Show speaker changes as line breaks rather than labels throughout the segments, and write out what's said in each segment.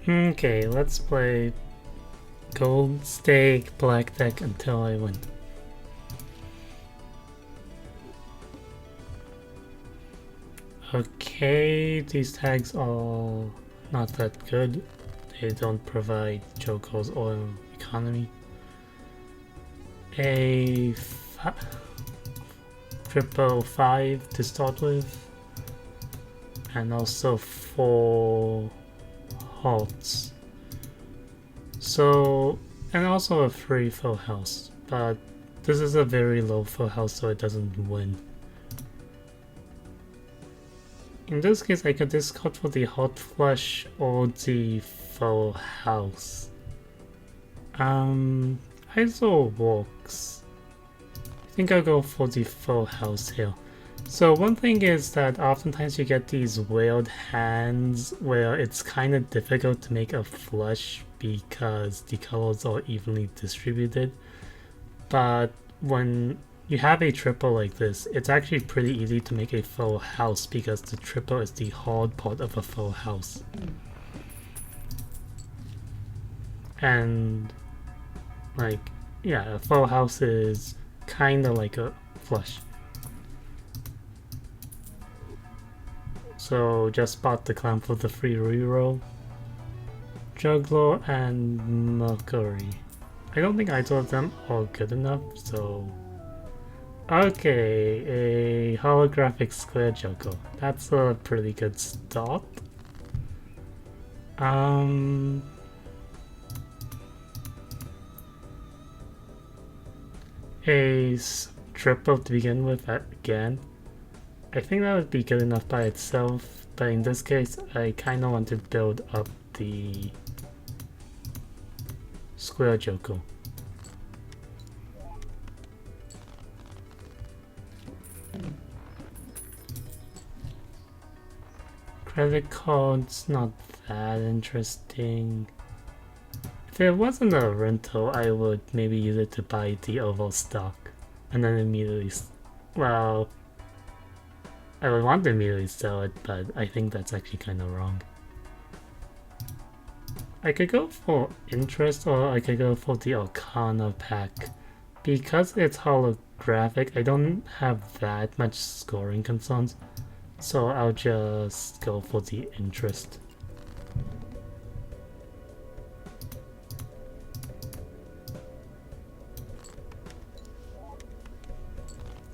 Okay, let's play gold stake black deck until I win. Okay, these tags are not that good. They don't provide Joko's oil economy. A triple 5 to start with, and also 4 halts. So, and also a free full house, but this is a very low full house, so it doesn't win. In this case, I could discard for the hot flush or the full house. ISO works. I think I'll go for the full house here. So one thing is that oftentimes you get these weird hands where it's kind of difficult to make a flush because the colors are evenly distributed. But when you have a triple like this, it's actually pretty easy to make a full house because the triple is the hard part of a full house. And like, yeah, a full house is kind of like a flush. So just spot the clown for the free reroll. Juggler and Mercury. I don't think either of them are good enough, so... Okay, a holographic square Juggler. That's a pretty good start. A triple to begin with again. I think that would be good enough by itself, but in this case I kinda want to build up the square Joker. Credit cards, not that interesting. If it wasn't a rental, I would maybe use it to buy the overall stock and then immediately, well, I would want to immediately sell it, but I think that's actually kind of wrong. I could go for interest, or I could go for the Arcana pack. Because it's holographic, I don't have that much scoring concerns, so I'll just go for the interest.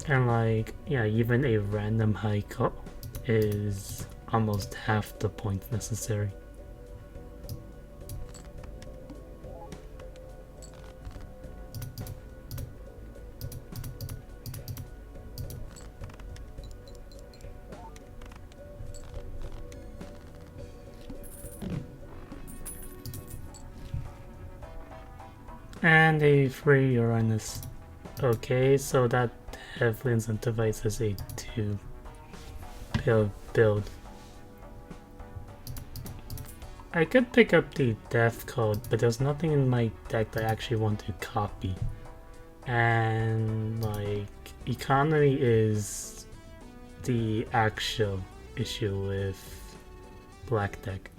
And like, yeah, even a random high cut is almost half the points necessary. And a free Uranus. Okay, so that heavily incentivizes a 2 build. I could pick up the death code, but there's nothing in my deck that I actually want to copy. And like, economy is the actual issue with black deck.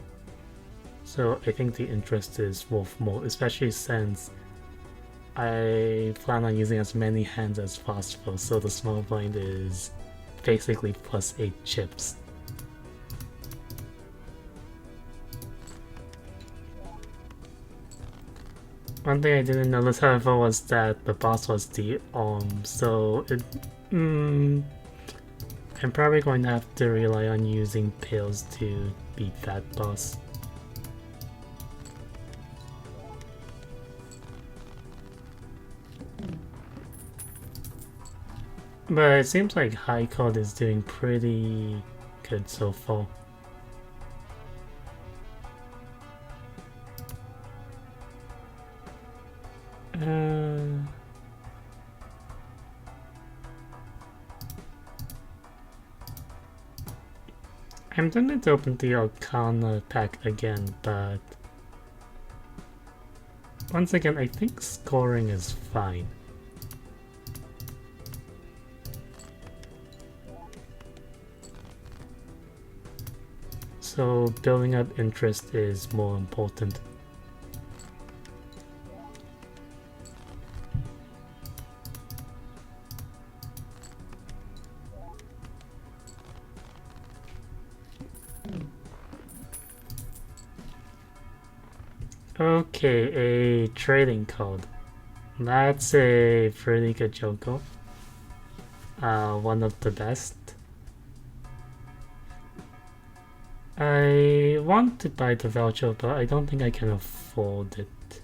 So I think the interest is worth more, especially since I plan on using as many hands as possible, so the small blind is basically plus 8 chips. One thing I didn't notice, however, was that the boss was the arm, so it... I'm probably going to have to rely on using pills to beat that boss. But it seems like High Code is doing pretty good so far. I'm tempted to open the Arcana pack again, but once again, I think scoring is fine. so building up interest is more important. Okay, a trading card. That's a pretty good Joko. One of the best. I want to buy the voucher, but I don't think I can afford it.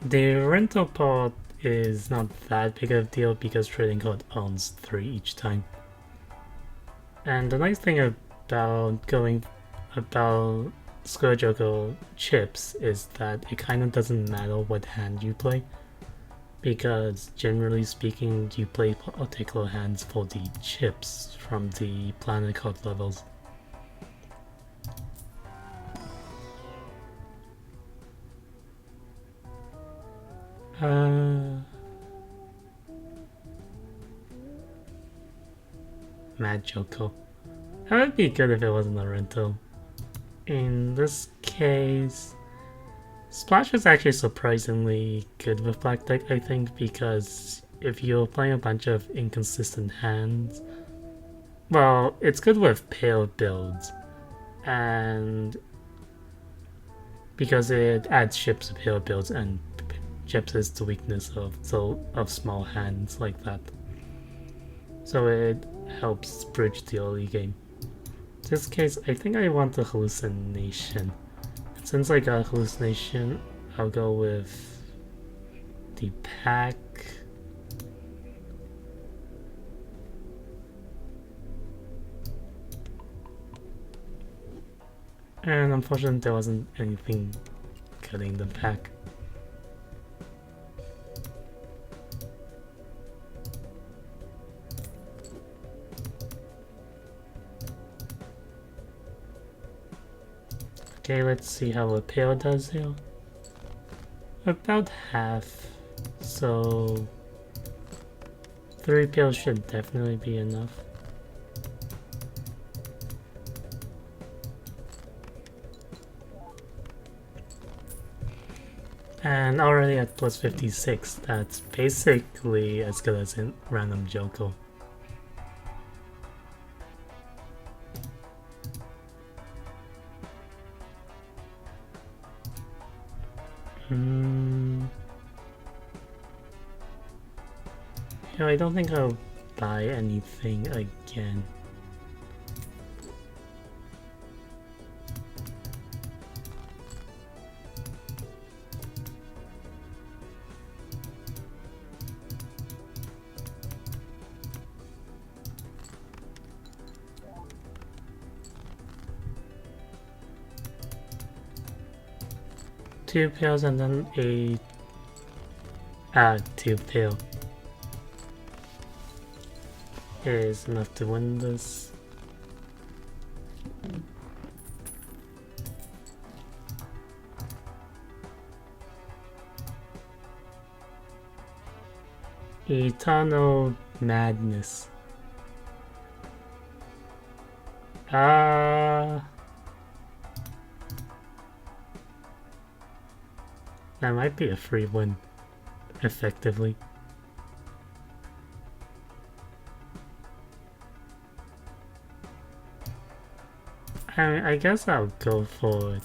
The rental part is not that big of a deal because trading card owns 3 each time. And the nice thing about Square Joko chips is that it kind of doesn't matter what hand you play, because generally speaking you play particular hands for the chips from the planet card levels. Mad Joko. That would be good if it wasn't a rental. In this case, Splash is actually surprisingly good with Black deck, I think, because if you're playing a bunch of inconsistent hands, well, it's good with pale builds, and because it adds ships to pale builds, and chips is the weakness of small hands like that. So it helps bridge the early game. In this case, I think I want the hallucination. Since I got hallucination, I'll go with the pack. And unfortunately, there wasn't anything cutting the pack. Okay, let's see how a pale does here. About half, so 3 pales should definitely be enough. And already at plus 56, that's basically as good as in random Joko. Yeah, I don't think I'll buy anything again. Two pales and then a 2 pale is enough to win this. Eternal Madness. That might be a free win, effectively. I guess I'll go for it.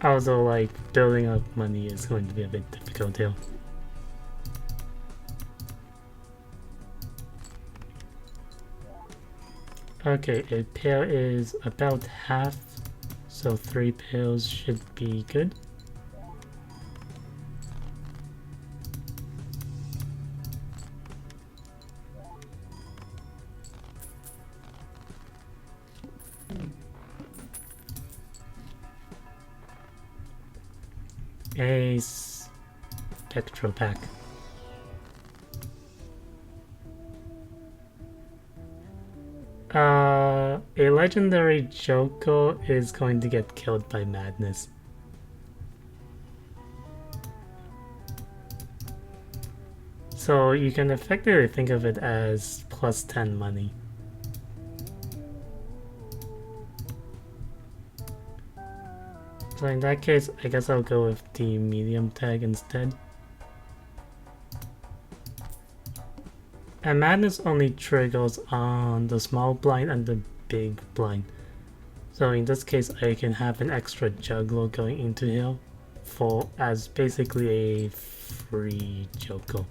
Although, like, building up money is going to be a bit difficult here. Okay, a pair is about half, so 3 pairs should be good. A spectral pack. A legendary Joko is going to get killed by madness. So you can effectively think of it as plus 10 money. So in that case, I guess I'll go with the medium tag instead. And madness only triggers on the small blind and the big blind. So in this case, I can have an extra juggler going into here for as basically a free joker.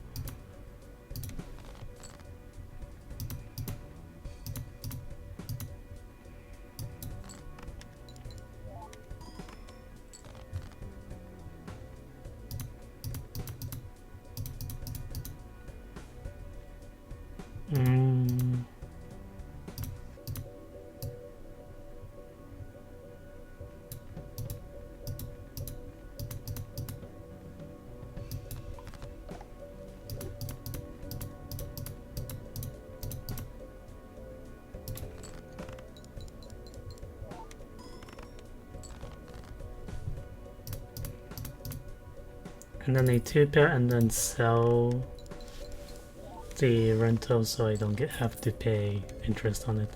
And then a 2-pair and then sell the rental so I don't have to pay interest on it.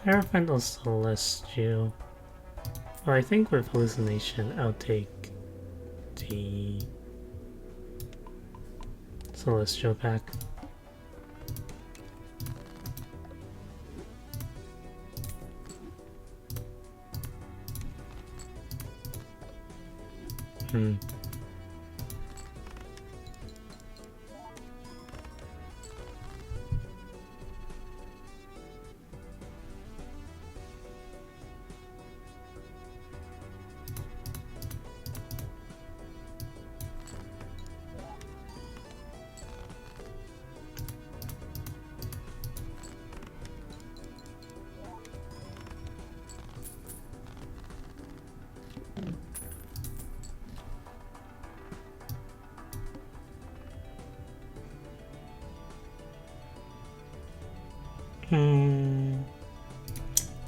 Hierophant or Celestial? Well, I think with Hallucination I'll take the Celestial pack.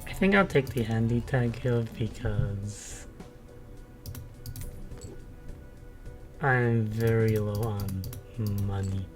I think I'll take the handy tag here because I'm very low on money.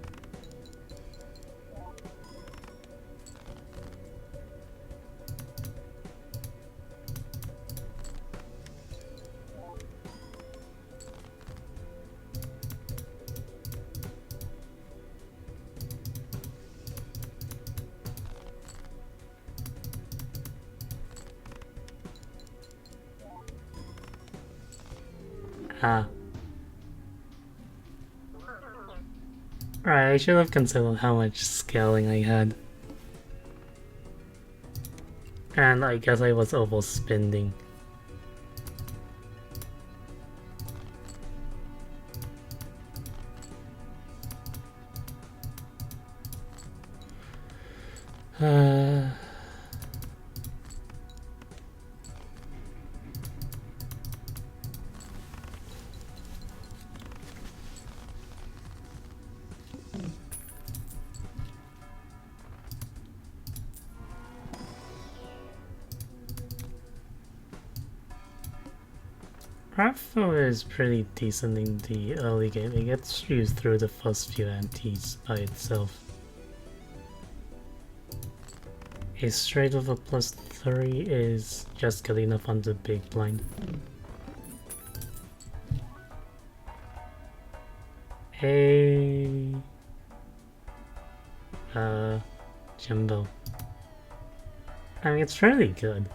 Right, I should have considered how much scaling I had. And I guess I was overspending. Raffle is pretty decent in the early game. It gets you through the first few antis by itself. A straight over +3 is just good enough on the big blind. A Jumbo. I mean, it's fairly good.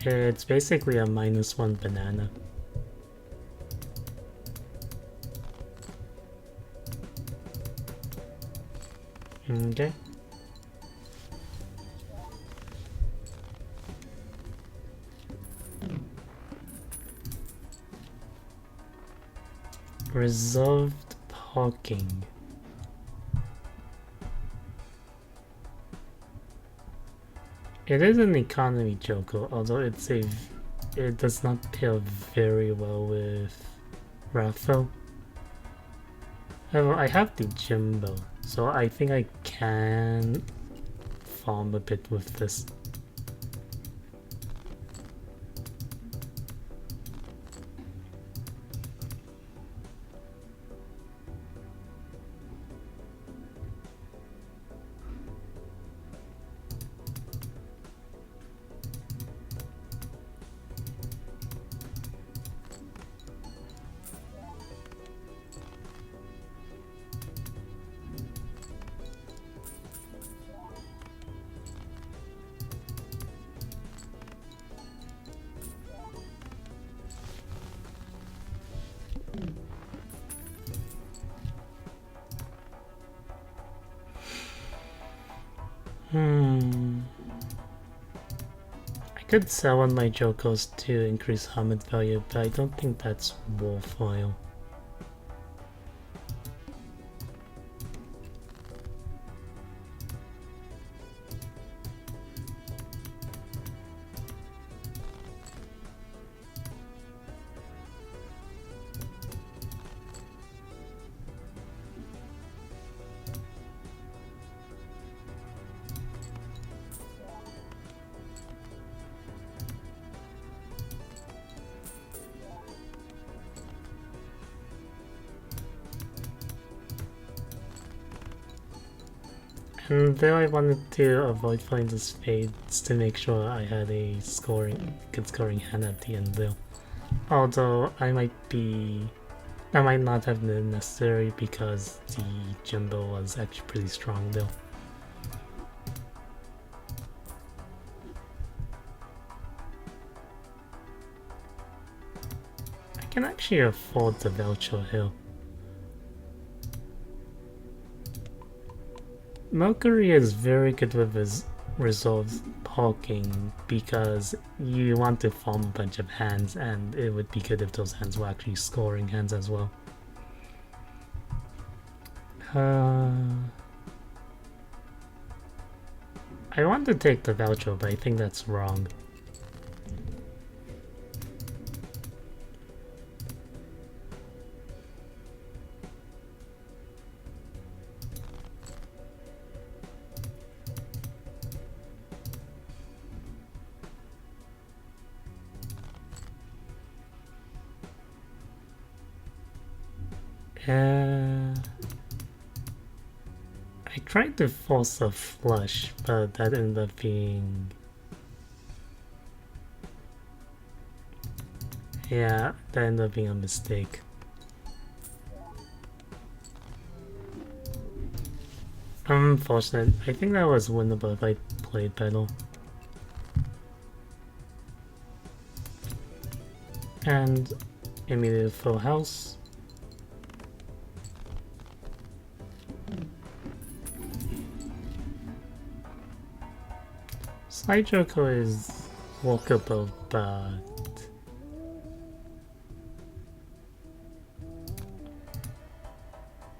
It's basically a -1 banana. Okay. Reserved parking. It is an economy joker, although it does not pair very well with Raphael. However, I have the Jimbo, So I think I can farm a bit with this. I could sell on my Jokos to increase helmet value, but I don't think that's worthwhile. And though I wanted to avoid falling to spades to make sure I had a good scoring hand at the end though. Although I might not have the necessary because the Jimbo was actually pretty strong though. I can actually afford the Balatro Hill. Mercury is very good with his resolve poking because you want to farm a bunch of hands, and it would be good if those hands were actually scoring hands as well. I want to take the Balatro, but I think that's wrong. I tried to force a flush, but that ended up being... Yeah, that ended up being a mistake. Unfortunate. I think that was winnable if I played better. And immediately full house. Slide Joko is walkable, but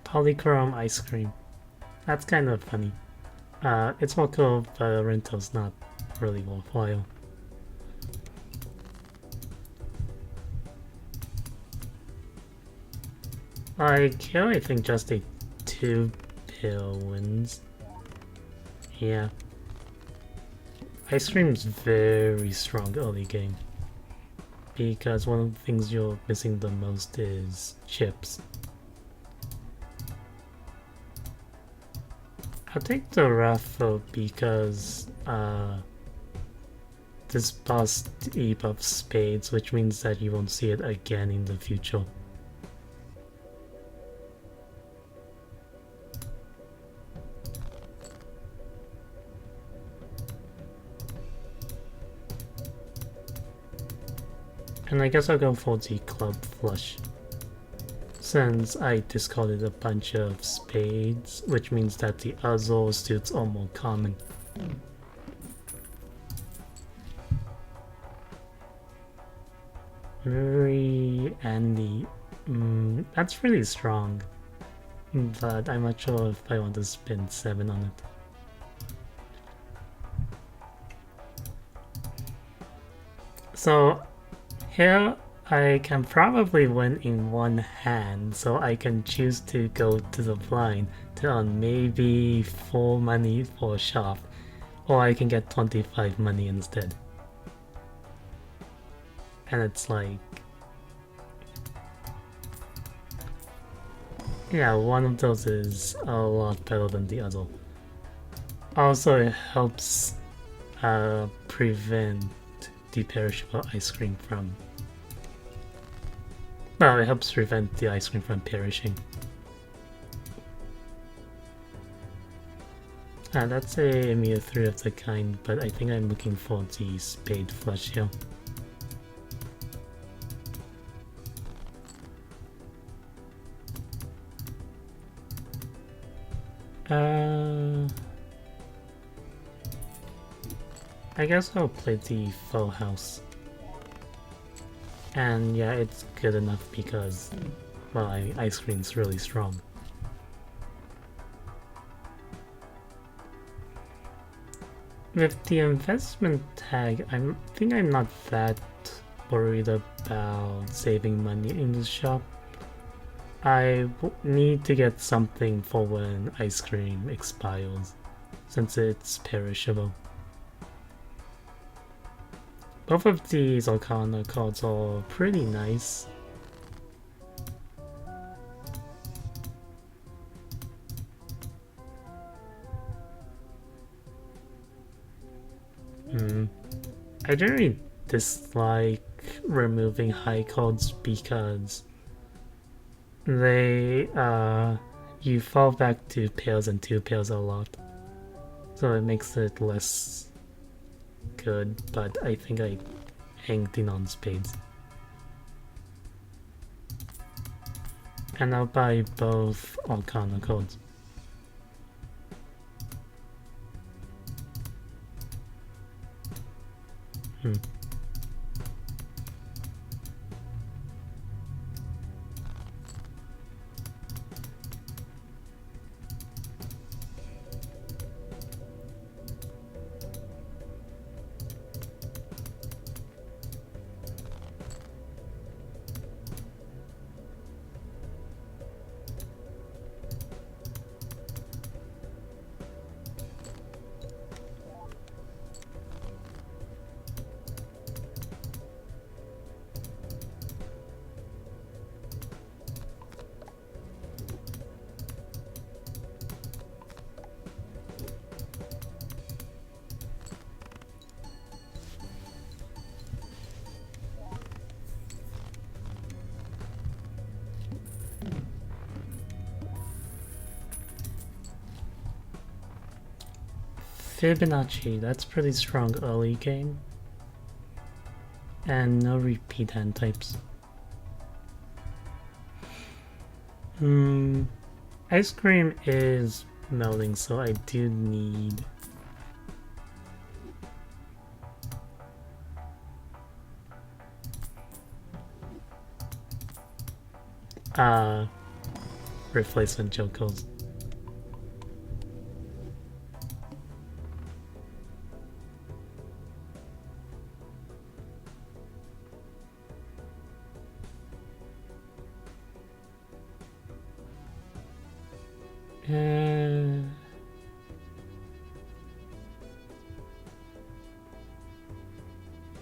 polychrome ice cream. That's kind of funny. It's walkable, but rental's not really worthwhile. I kill, I think, just a 2-pill wins. Yeah. Ice cream's very strong early game. Because one of the things you're missing the most is chips. I'll take the raffle because this boss debuffs spades, which means that you won't see it again in the future. And I guess I'll go for the club flush, since I discarded a bunch of spades, which means that the other suits are more common. Very Andy. That's really strong, but I'm not sure if I want to spend 7 on it. So here I can probably win in one hand, so I can choose to go to the blind to earn maybe 4 money for a shop, or I can get 25 money instead. And it's like, yeah, one of those is a lot better than the other. Also, it helps prevent the perishable ice cream from... No, it helps prevent the ice cream from perishing. That's a mere 3 of the kind, but I think I'm looking for the spade flush here. I guess I'll play the full house. And yeah, it's good enough because my ice cream's really strong. With the investment tag, I think I'm not that worried about saving money in the shop. I need to get something for when ice cream expires, since it's perishable. Both of these Arcana cards are pretty nice. I generally dislike removing high cards because they you fall back to pairs and 2 pairs a lot, so it makes it less good, but I think I hanged in on spades. And I'll buy both Arcana cards. Fibonacci, that's pretty strong early game. And no repeat hand types. Ice cream is melting, so I do need... replacement jokers.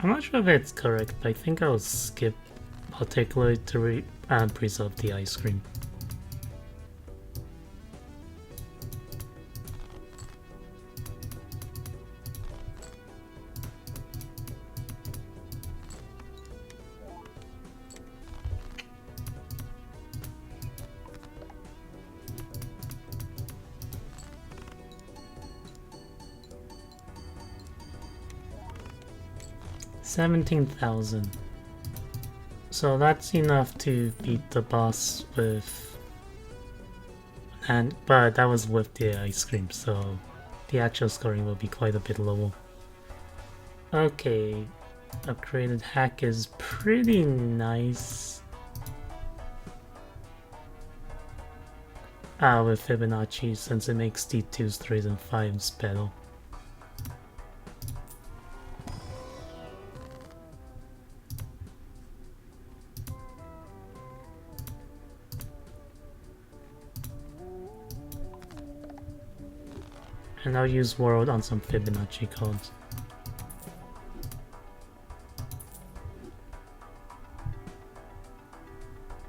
I'm not sure if it's correct, but I think I'll skip particularly to preserve the ice cream. $17,000. So that's enough to beat the boss with, but that was with the ice cream, so the actual scoring will be quite a bit lower. Okay, upgraded hack is pretty nice. With Fibonacci, since it makes the 2s, 3s, and 5s better. And I'll use world on some Fibonacci codes.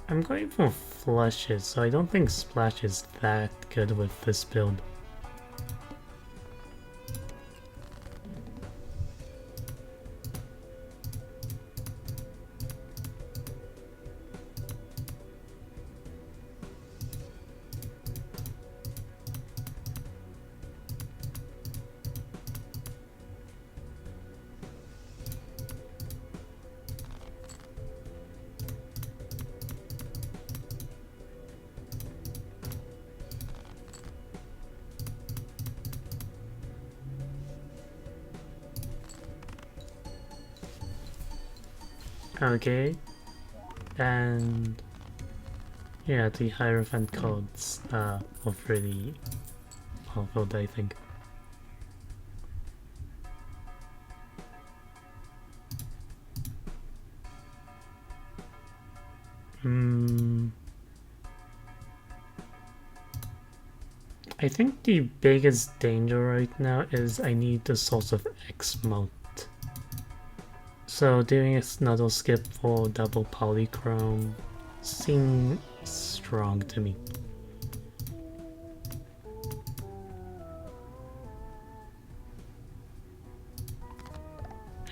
I'm going for flushes, so I don't think splash is that good with this build. Okay, and yeah, the Hierophant codes are pretty powerful, I think. I think the biggest danger right now is I need the source of Xmult. So doing a Snuddle skip for double polychrome seems strong to me.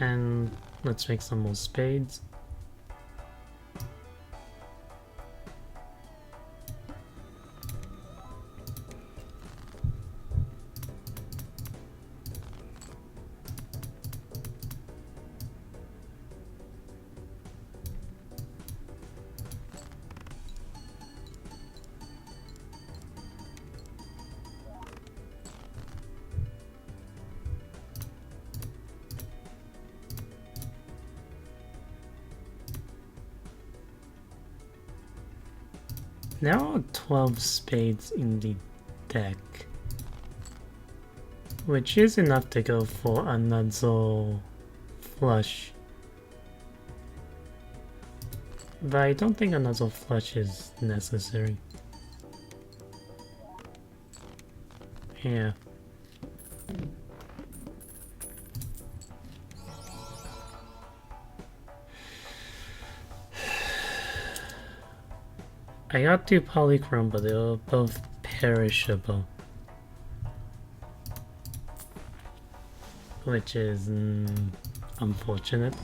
And let's make some more spades. There are 12 spades in the deck, which is enough to go for a Nuzzle flush. But I don't think a Nuzzle flush is necessary. Yeah. I got 2 polychrome, but they were both perishable. Which is unfortunate.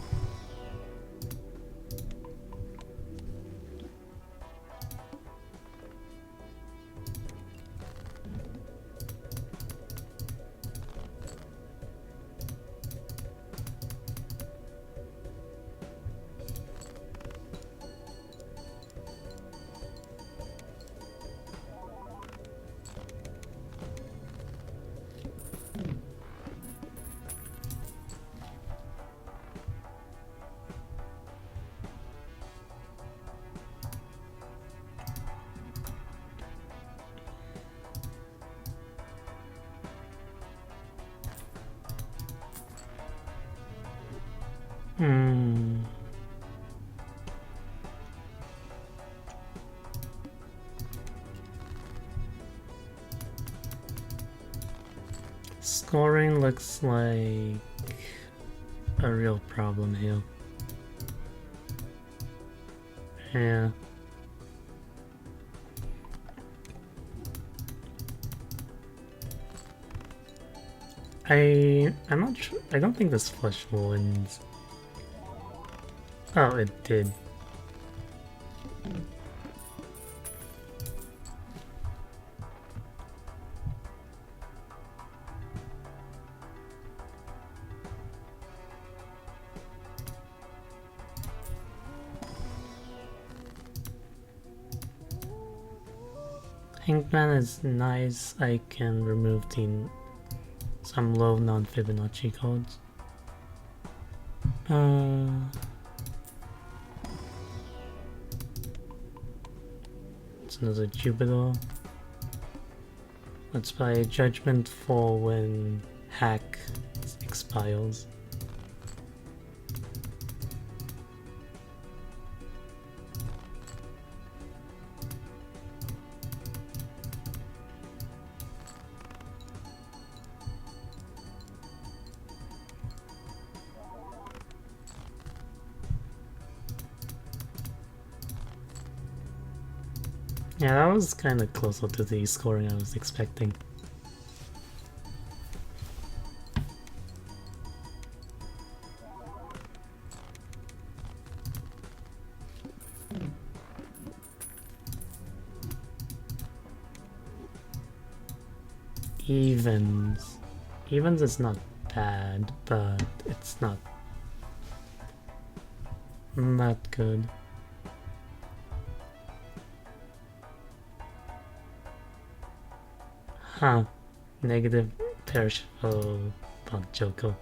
Scoring looks like a real problem here. Yeah. I'm not sure. I don't think this flush wins. Oh, it did. Inkman is nice. I can remove some low non-Fibonacci codes. It's another Jupiter. Let's buy Judgment for when Hack expires. Yeah, that was kind of closer to the scoring I was expecting. Evens. Evens is not bad, but it's not good. Huh. Negative perishable Joko.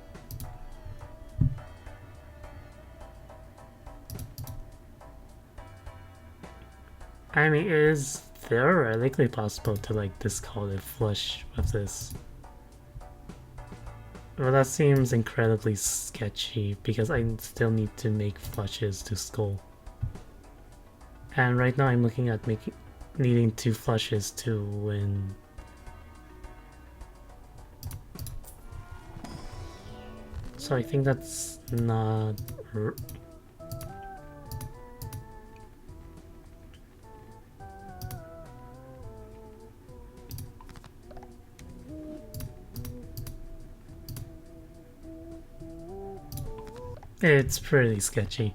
I mean, it is theoretically possible to like discard a flush with this. Well, that seems incredibly sketchy because I still need to make flushes to score. And right now I'm looking at needing 2 flushes to win. So I think that's not... It's pretty sketchy.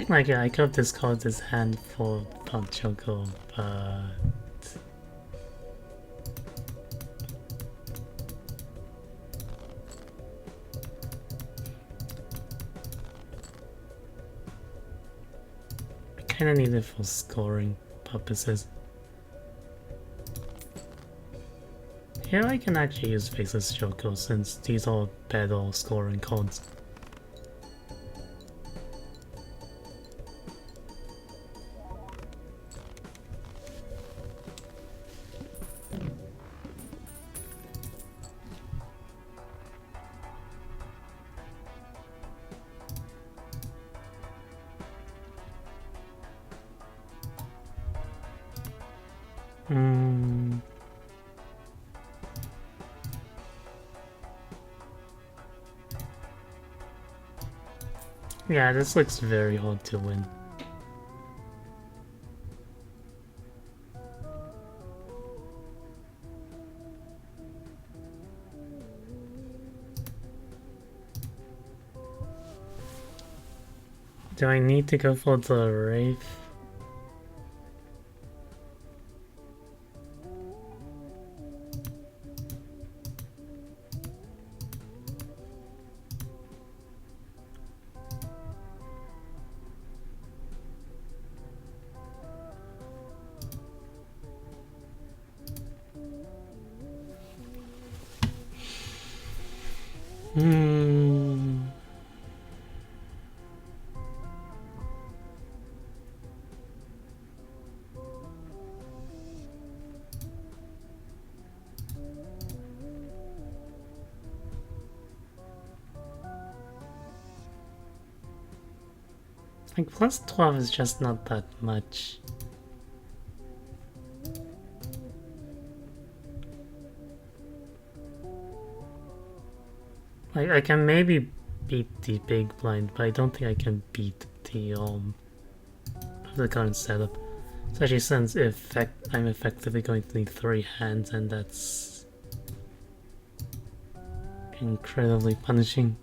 Like, yeah, I could have discarded this hand for Choco, but... I kinda need it for scoring purposes. Here I can actually use Faceless Choco since these are better scoring cards. Yeah, this looks very hard to win. Do I need to go for the Wraith? Like, plus 12 is just not that much. Like, I can maybe beat the big blind, but I don't think I can beat the current setup. Especially since I'm effectively going to need 3 hands, and that's incredibly punishing.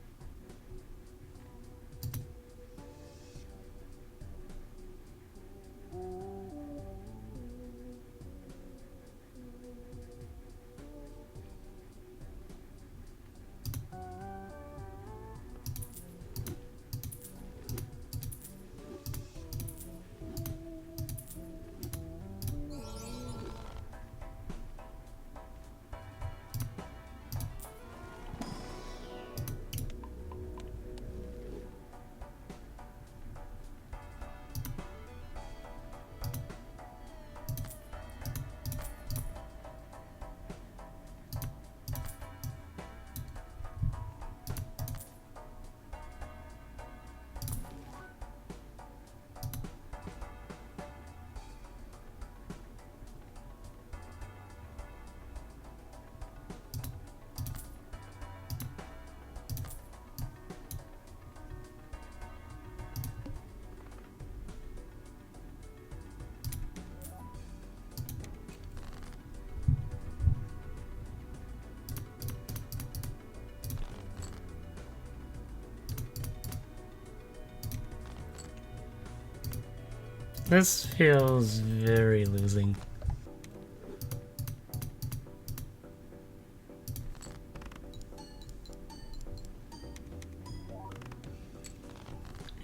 This feels very losing.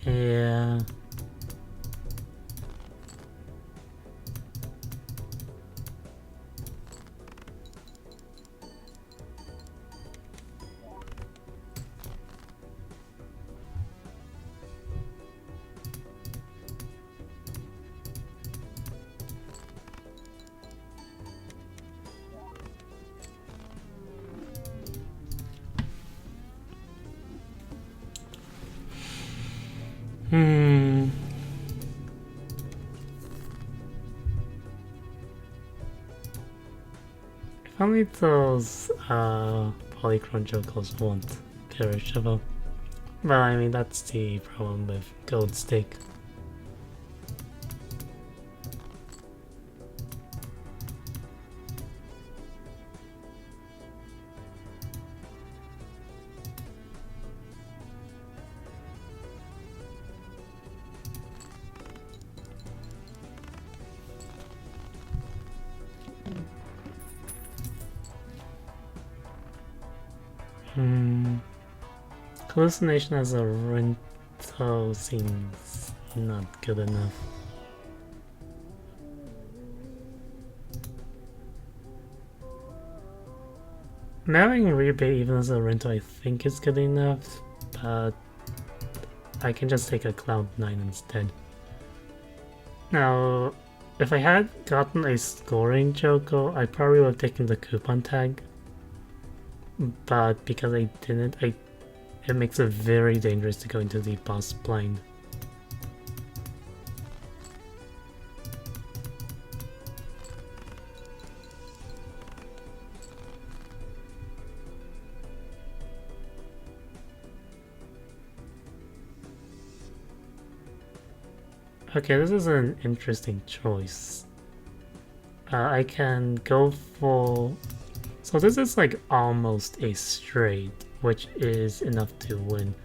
Yeah. If only those polychron jokers won't perishable. Well, I mean, that's the problem with gold stick. Hallucination as a rental seems not good enough. Having rebate even as a rental I think is good enough, but I can just take a Cloud9 instead. Now, if I had gotten a scoring Choco, I probably would have taken the coupon tag. But because I didn't, it makes it very dangerous to go into the boss blind. Okay, this is an interesting choice. I can go for... So this is like almost a straight, which is enough to win.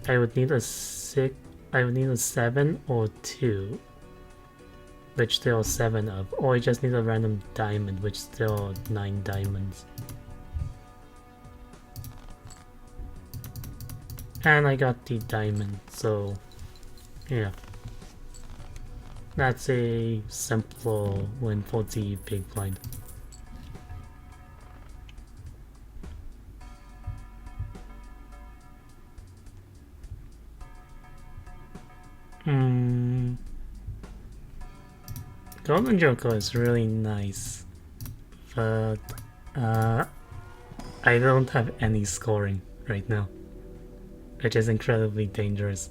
I would need a 7 or 2, which there are 7 of, or I just need a random diamond, which there are 9 diamonds. And I got the diamond, so yeah. That's a simpler win for the big blind. Golden Joker is really nice, but I don't have any scoring right now, which is incredibly dangerous.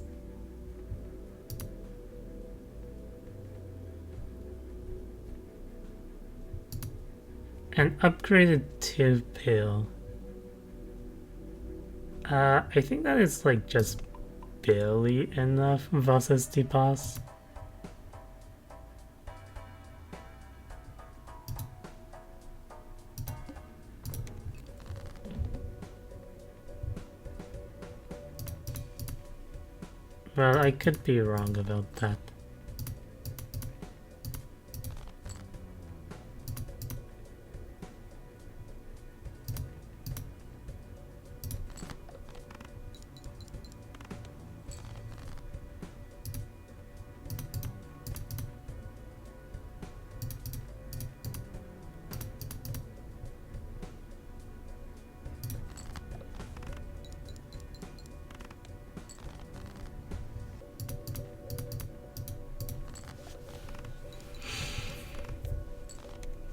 An upgraded 2 pill. I think that is like just barely enough versus the boss. Well, I could be wrong about that.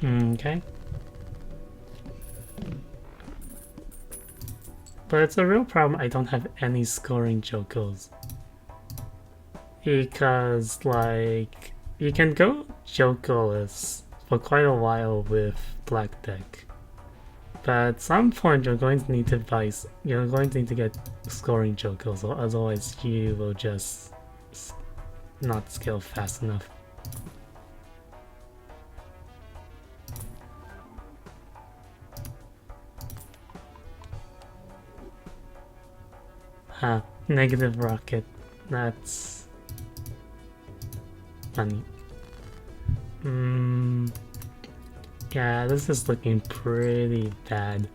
Okay. But it's a real problem I don't have any scoring Jokos. Because, like, you can go Jokoless for quite a while with Black Deck. But at some point you're going to need to get scoring Jokos, or otherwise you will just not scale fast enough. Huh, negative rocket. That's funny. Yeah, this is looking pretty bad.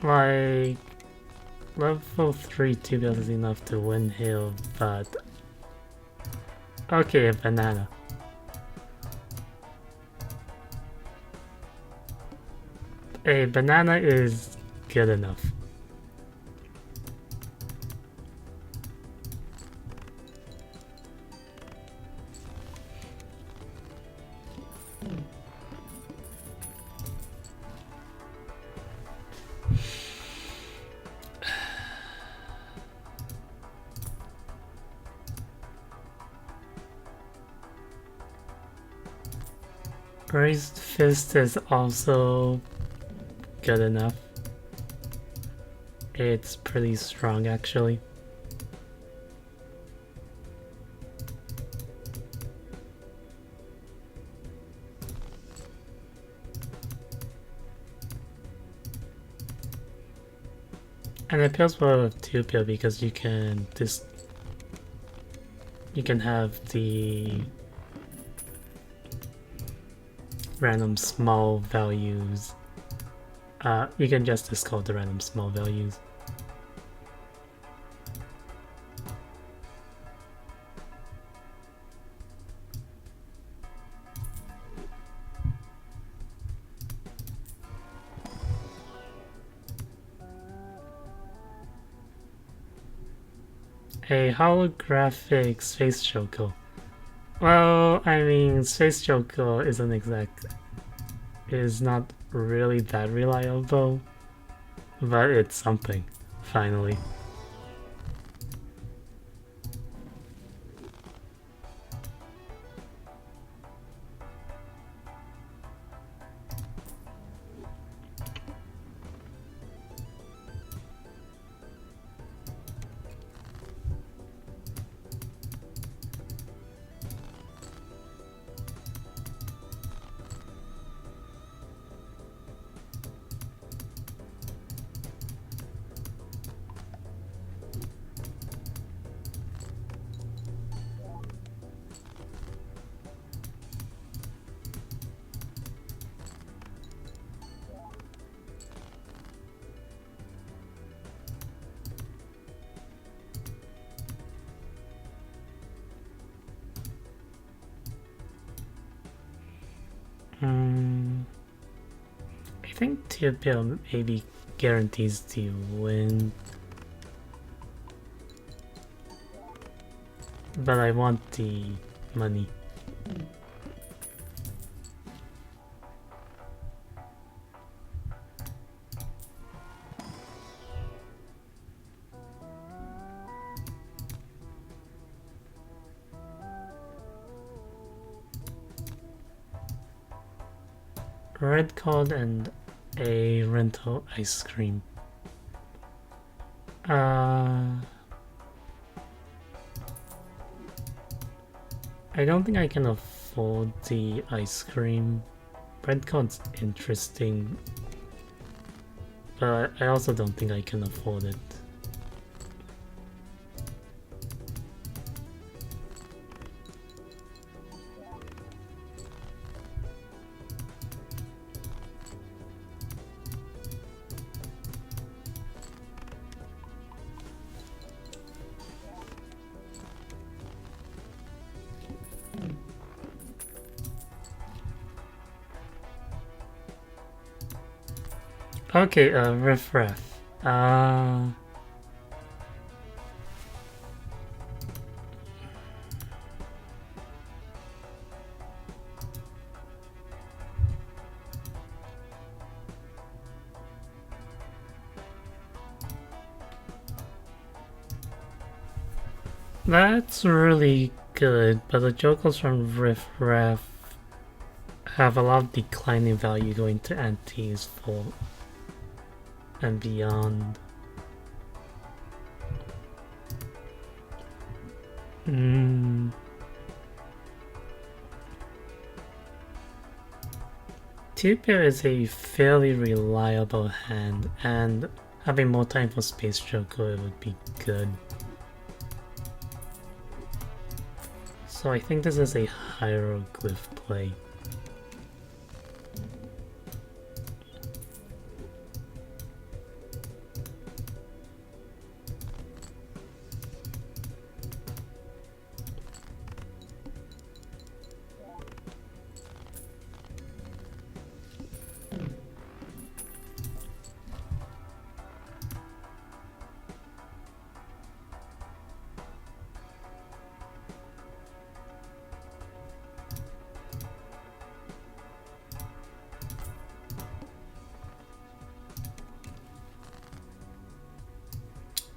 Like, level 3 tubules is enough to win Hill, but... Okay, a banana. A banana is good enough. Raised Fist is also good enough. It's pretty strong actually. And it appeals well with 2-pill because you can have the random small values. You can just discard the random small values. A holographic space choco. Well, I mean, space choco is not really that reliable, but it's something, finally. I think 2-pill maybe guarantees to win. But I want the money. Red card and a rental ice cream. I don't think I can afford the ice cream. Red card's interesting, but I also don't think I can afford it. Okay, Riff Raff. That's really good, but the jokers from Riff Raff have a lot of declining value going to antis for and beyond. two-pair is a fairly reliable hand, and having more time for Space Joker would be good. So I think this is a hieroglyph play.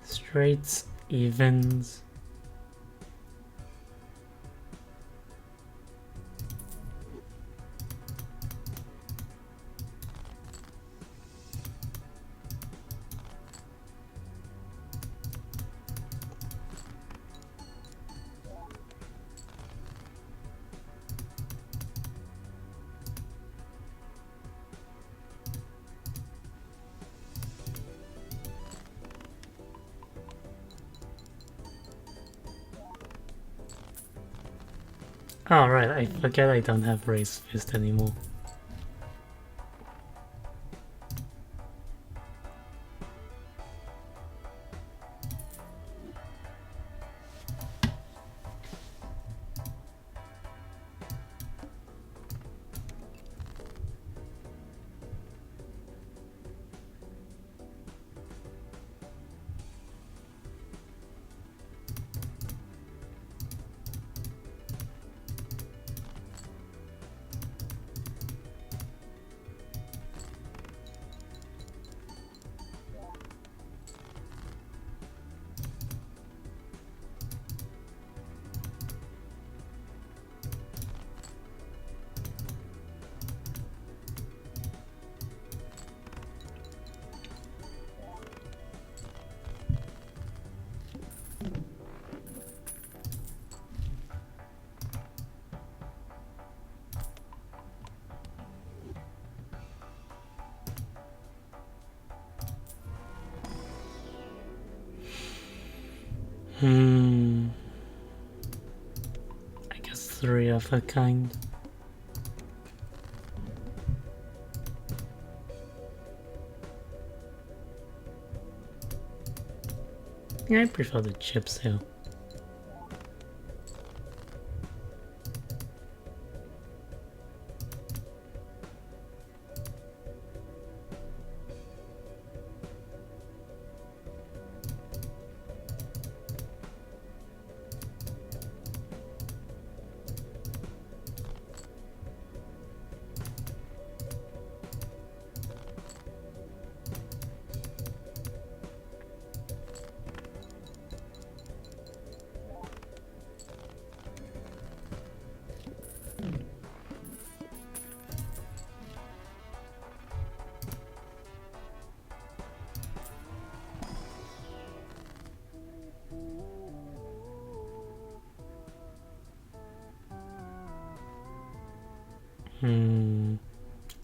Straights, evens. Oh right, I forget I don't have Raised Fist anymore. I guess 3 of a kind. Yeah, I prefer the chips here.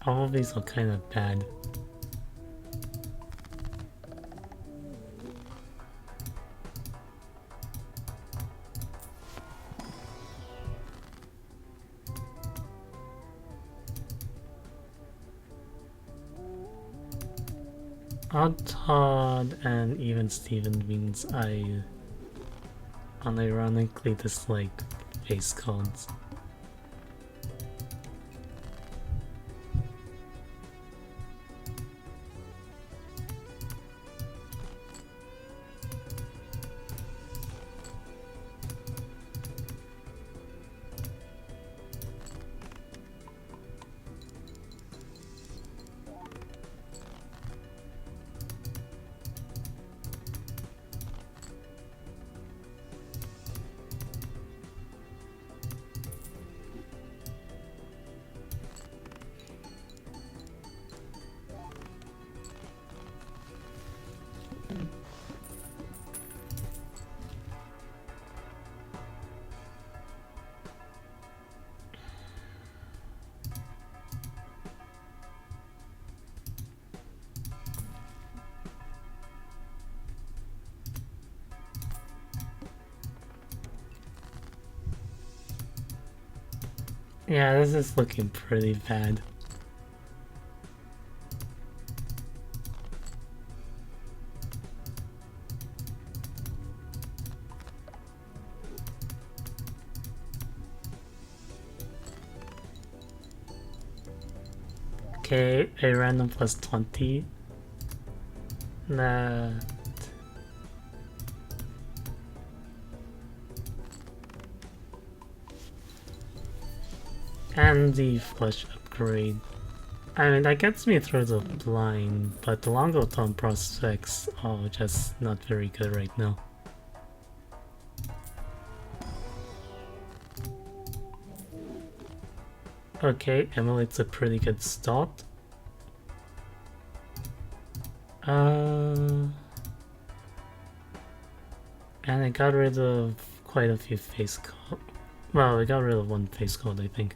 All of these are kind of bad. Odd Todd and even Steven means I unironically dislike face cards. Yeah, this is looking pretty bad. Okay, a random plus 20. Nah. And the flush upgrade. I mean, that gets me through the blind, but the longer term prospects are just not very good right now. Okay, Emulate's a pretty good start. And I got rid of quite a few face code. Well, we got rid of one face code, I think.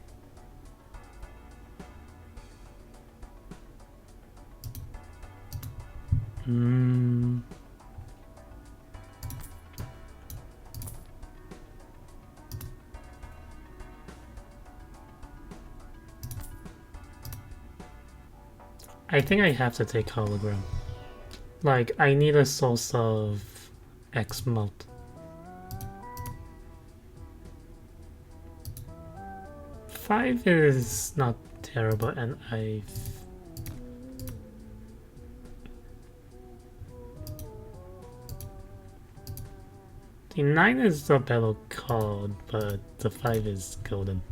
I think I have to take hologram. Like, I need a source of Xmult. Five is not terrible, and the 9 is a better card, but the 5 is golden.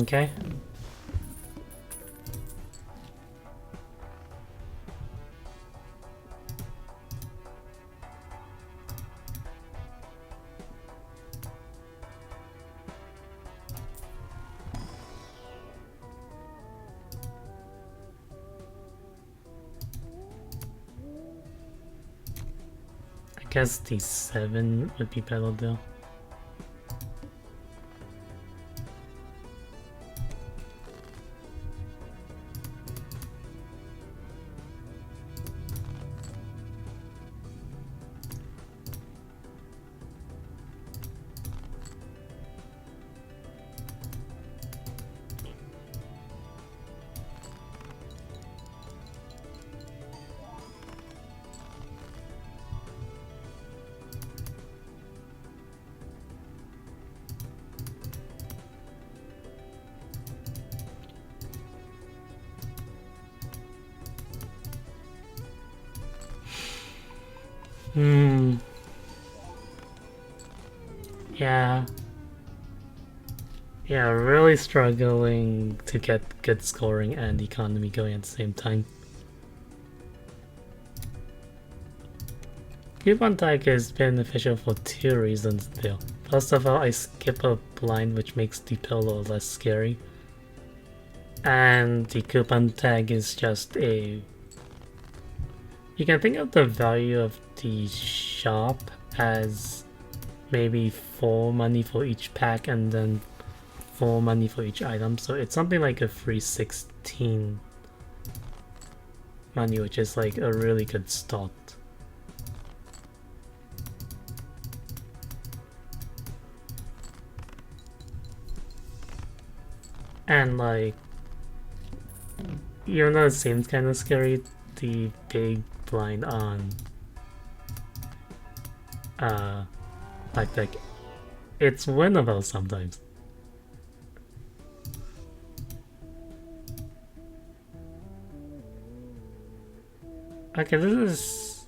Okay. I guess the 7 would be better though. Yeah. Yeah, really struggling to get good scoring and economy going at the same time. Coupon tag is beneficial for 2 reasons though. First of all, I skip a blind which makes the pillow less scary. And the coupon tag is just a... You can think of the value of the shop as maybe 4 money for each pack and then 4 money for each item. So it's something like a free 16 money, which is like a really good start. And like, even though it seems kind of scary, the big blind on like it's winnable sometimes. Okay, this is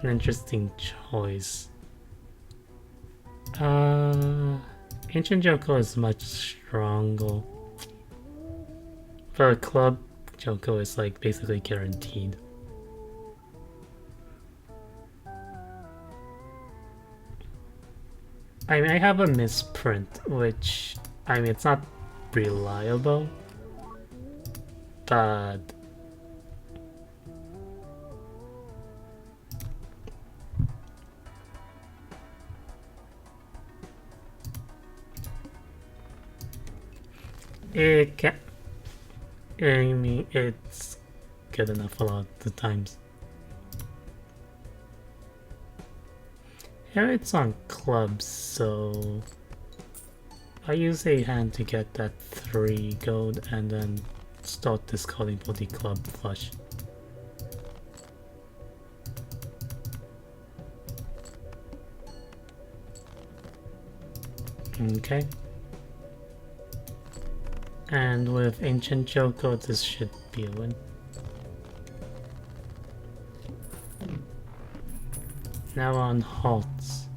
an interesting choice. Ancient Joko is much stronger. But Club Joko is like basically guaranteed. I mean, I have a misprint, which, I mean, it's not reliable, but It can. I mean, it's good enough a lot of the times. Here it's on clubs, so I use a hand to get that 3 gold and then start discarding for the club flush. Okay. And with Ancient Joker, this should be a win. Now on Halts.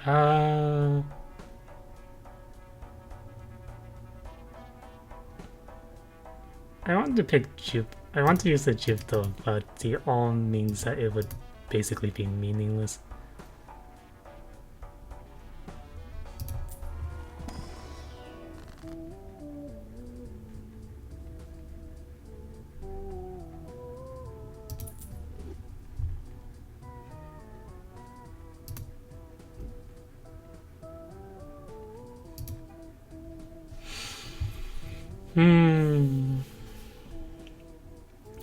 I want to pick Jupe. I want to use the Jupe though, but the Alm means that it would basically be meaningless.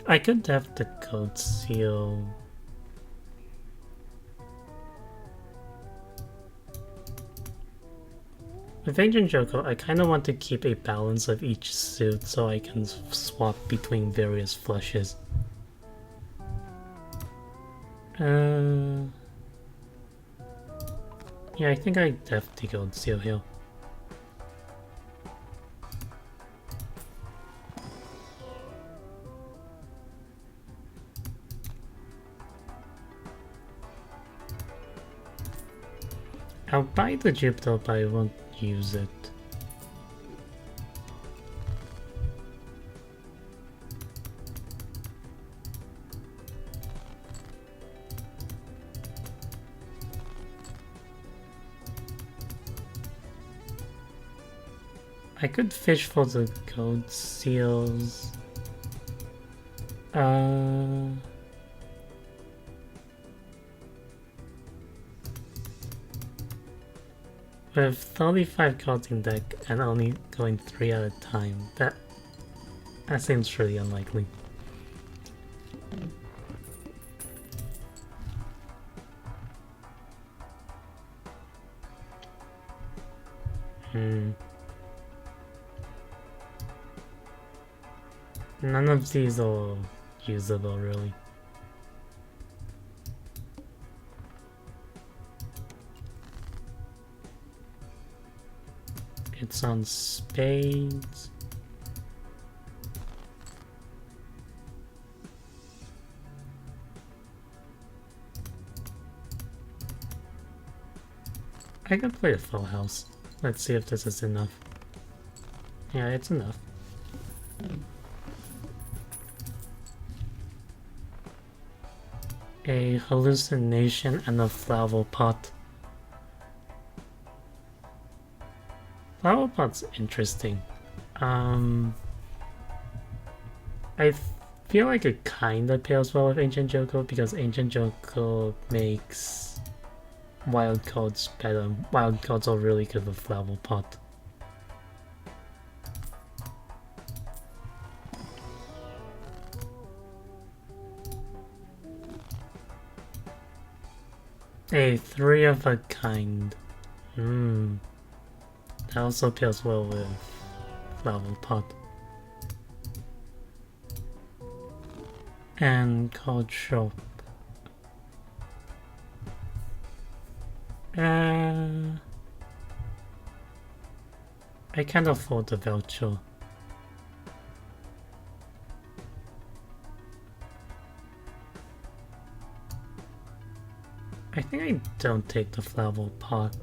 I could have the code seal. With Ancient Joker, I kind of want to keep a balance of each suit so I can swap between various flushes. Yeah, I think I have to go seal here. I'll buy the Jeep though, but I won't use it. I could fish for the gold seals. With 35 cards in deck and only going 3 at a time, that seems really unlikely. None of these are usable, really. It's on spades. I could play a full house. Let's see if this is enough. Yeah, it's enough. A hallucination and a flower pot. Flower pot's interesting. I feel like it kinda pairs well with Ancient Joker because Ancient Joker makes wild cards better. Wild cards are really good with flower pot. A 3 of a kind. That also pairs well with flower pot. And card shop. I can't afford the voucher. I think I don't take the flower pot.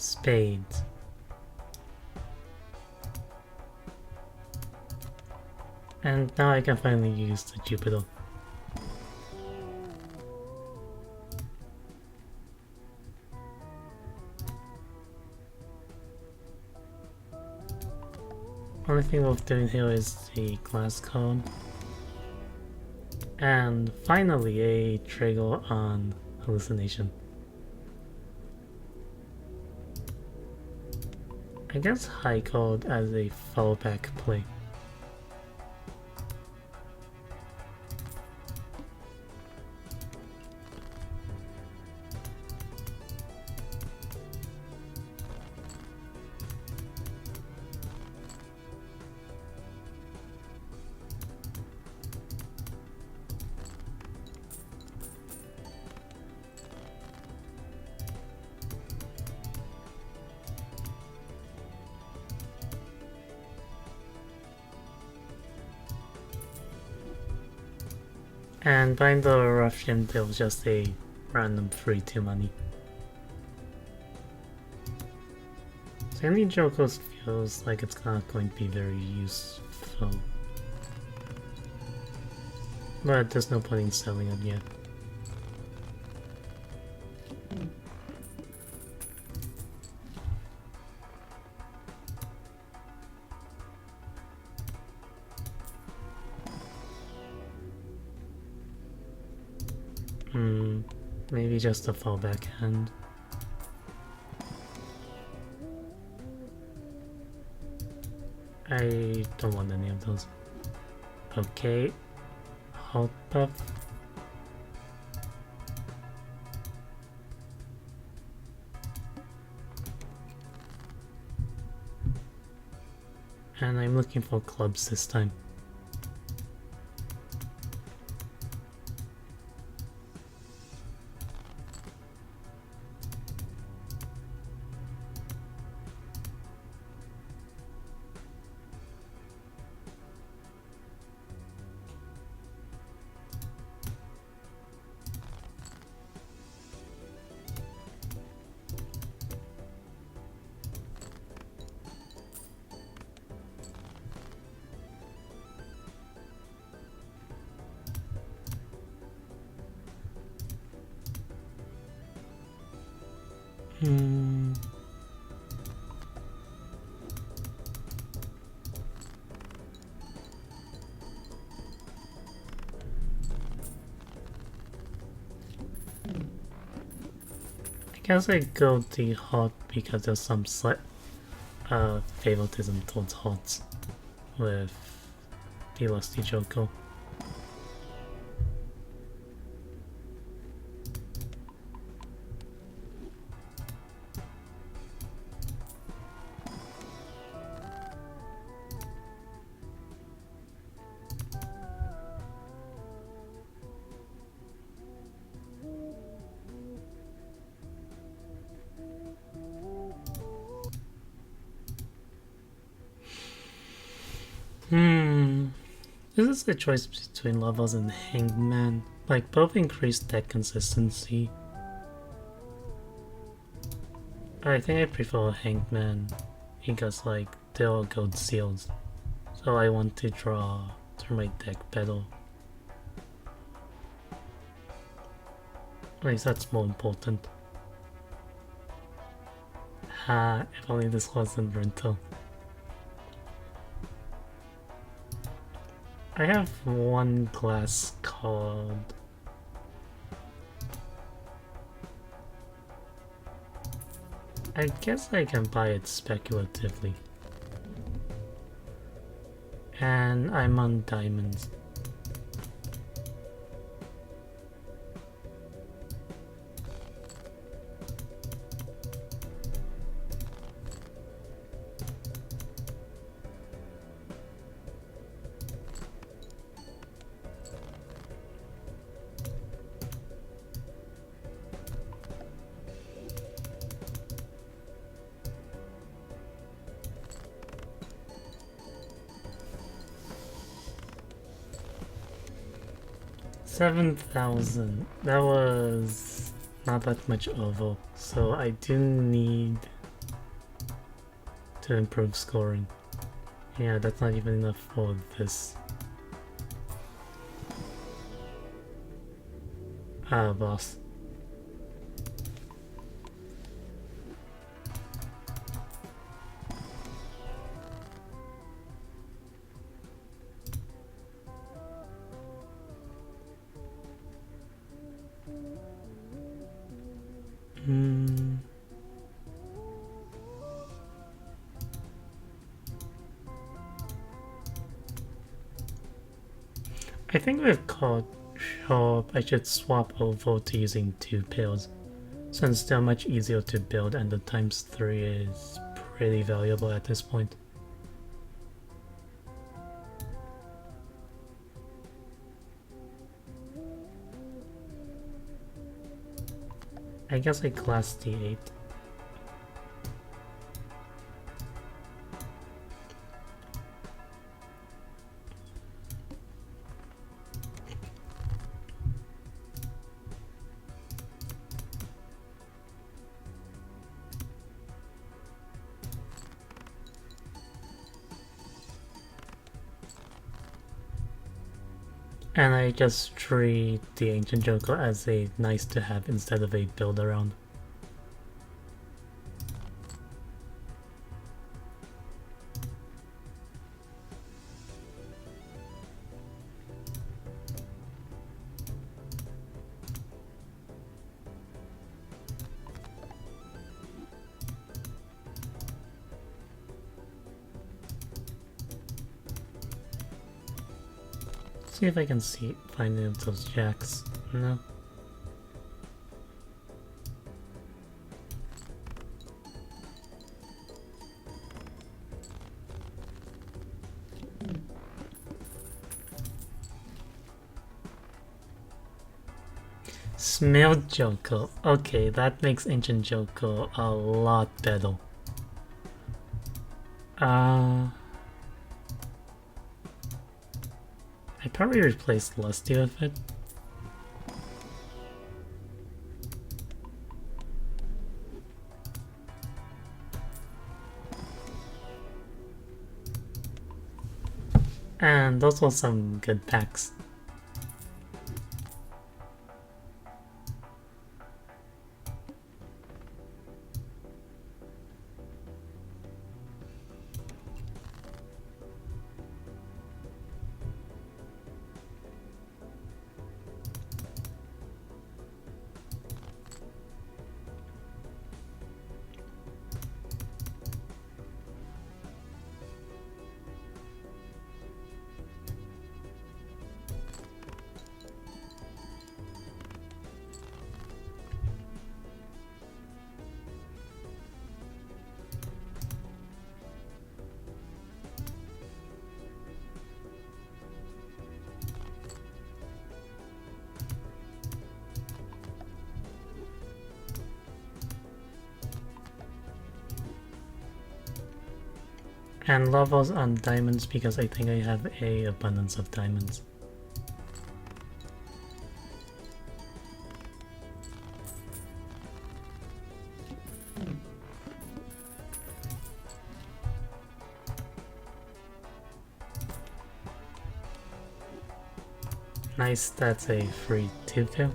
Spades. And now I can finally use the Jupiter. Only thing worth doing here is the glass card. And finally a trigger on hallucination. I guess high card as a fallback play. And buying the Russian bill was just a random 3-2 money. So any Jokers feels like it's not going to be very useful. But there's no point in selling it yet. Maybe just a fallback hand. I don't want any of those. Okay. Hot buff. And I'm looking for clubs this time. I guess I go the hot because there's some slight favoritism towards hots with the Lusty Joker. This is a choice between Lovers and Hangman. Like, both increase deck consistency. I think I prefer Hangman because, like, they're all gold seals. So I want to draw through my deck better. At least that's more important. Ha, if only this wasn't rental. I have one glass card. I guess I can buy it speculatively. And I'm on diamonds. $7,000. That was not that much over, so I do need to improve scoring. Yeah, that's not even enough for this. Boss. I think with card shop, I should swap over to using 2 pills, since they're much easier to build and the ×3 is pretty valuable at this point. I guess I class D8. And I just treat the Ancient Joker as a nice to have instead of a build around. See if I can find any of those jacks. No. Smelled Joker. Okay, that makes Ancient Joker a lot better. I probably replaced Lusty with it. And those were some good packs. And levels on diamonds because I think I have a abundance of diamonds. Nice, that's a free 2-pill.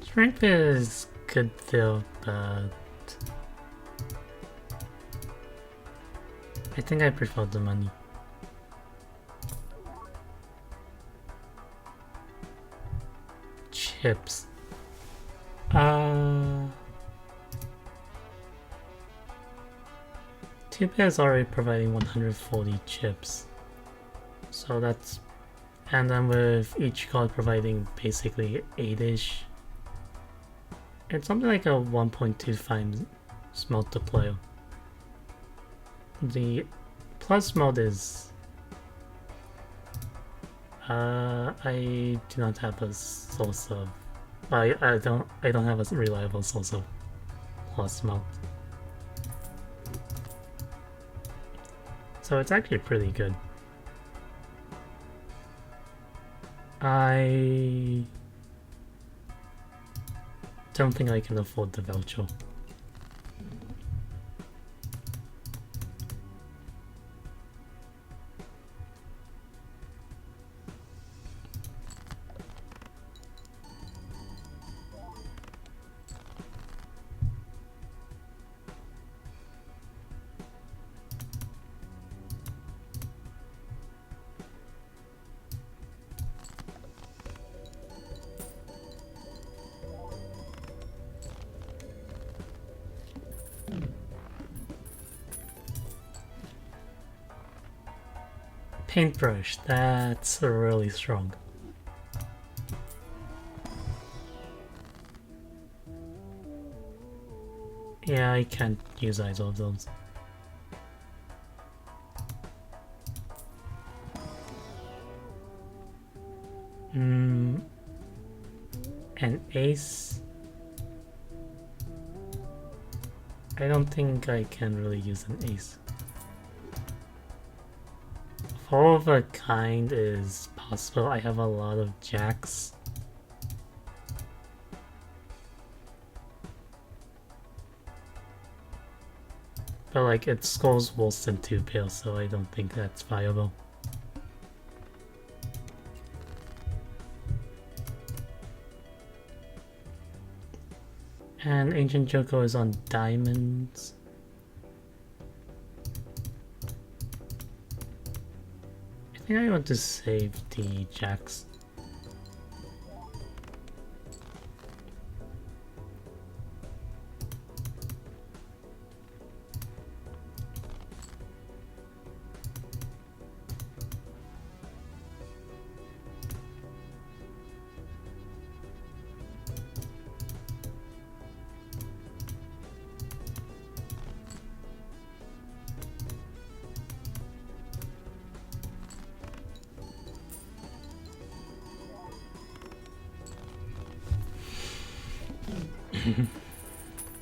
Strength is good though, but I think I prefer the money. Chips. Tupia is already providing 140 chips. So that's... And then with each card providing basically 8-ish. It's something like a 1.25 multiplier. The plus mode is... I do not have a source of I don't have a reliable source of plus mount. So it's actually pretty good. I don't think I can afford the voucher. Paintbrush, that's really strong. Yeah, I can't use either of those. An ace? I don't think I can really use an ace. Four of a kind is possible. I have a lot of jacks. But like, it scores worse than 2 pair, so I don't think that's viable. And Ancient Joko is on diamonds. I think I want to save the jacks.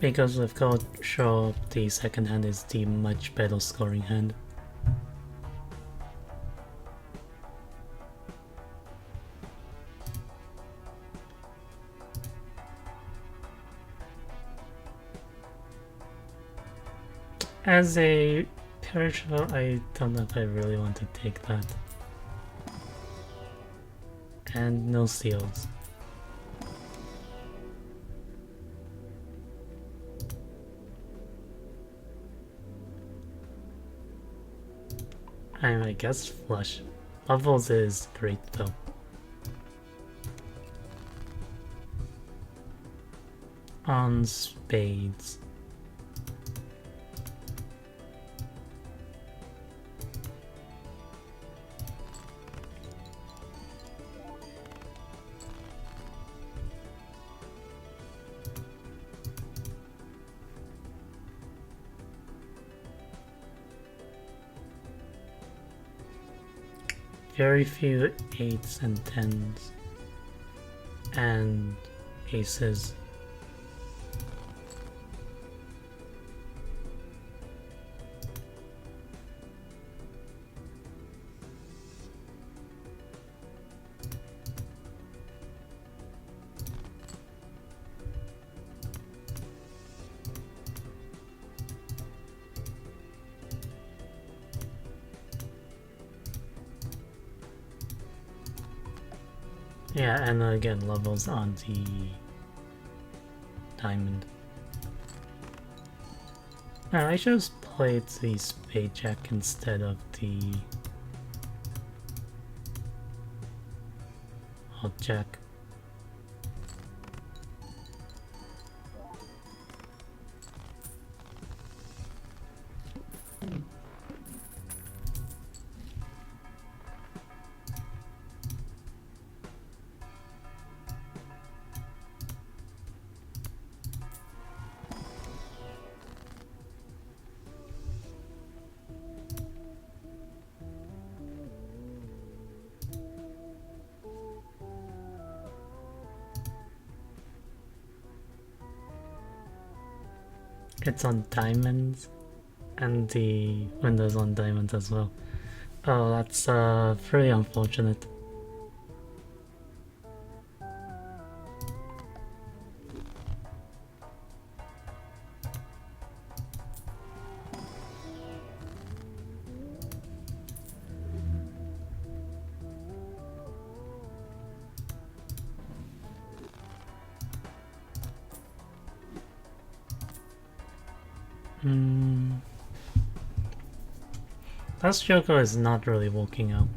Because with gold show up, the second hand is the much better scoring hand. As a perishable, I don't know if I really want to take that. And no seals. I guess flush. Bubbles is great though. On spades. Very few 8s and 10s and aces. Yeah, and again, levels on the diamond. I should have played the spade jack instead of the hot jack. It's on diamonds, and the window's on diamonds as well. Oh, that's pretty unfortunate. That Joko is not really working out.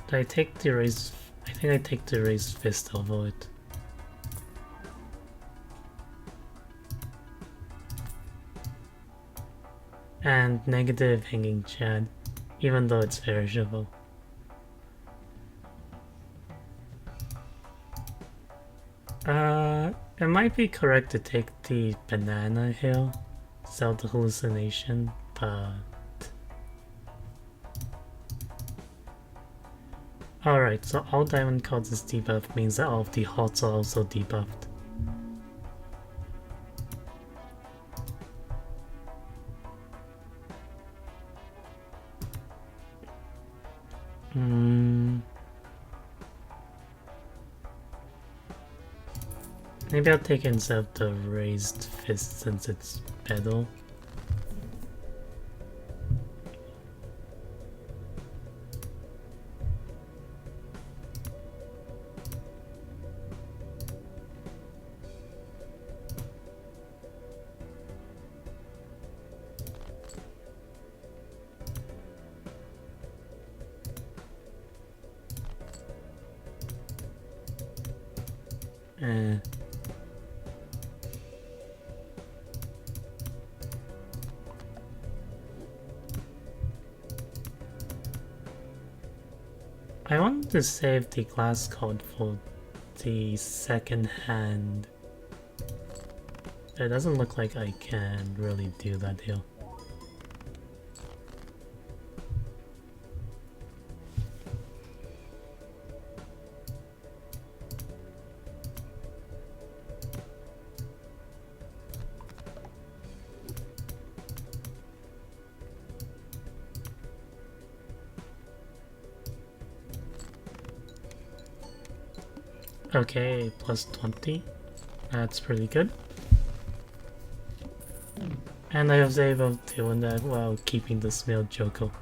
Do I take the raised... I think I take the raised fist over it. And negative hanging Chad, even though it's perishable. It might be correct to take the banana hill, sell the hallucination, but... Alright, so all diamond cards is debuffed means that all of the hots are also debuffed. Maybe I'll take instead of the raised fist since it's better. I wanted to save the glass code for the second hand. It doesn't look like I can really do that here. Okay, plus 20. That's pretty good. And I was able to win that while keeping the smell Joko.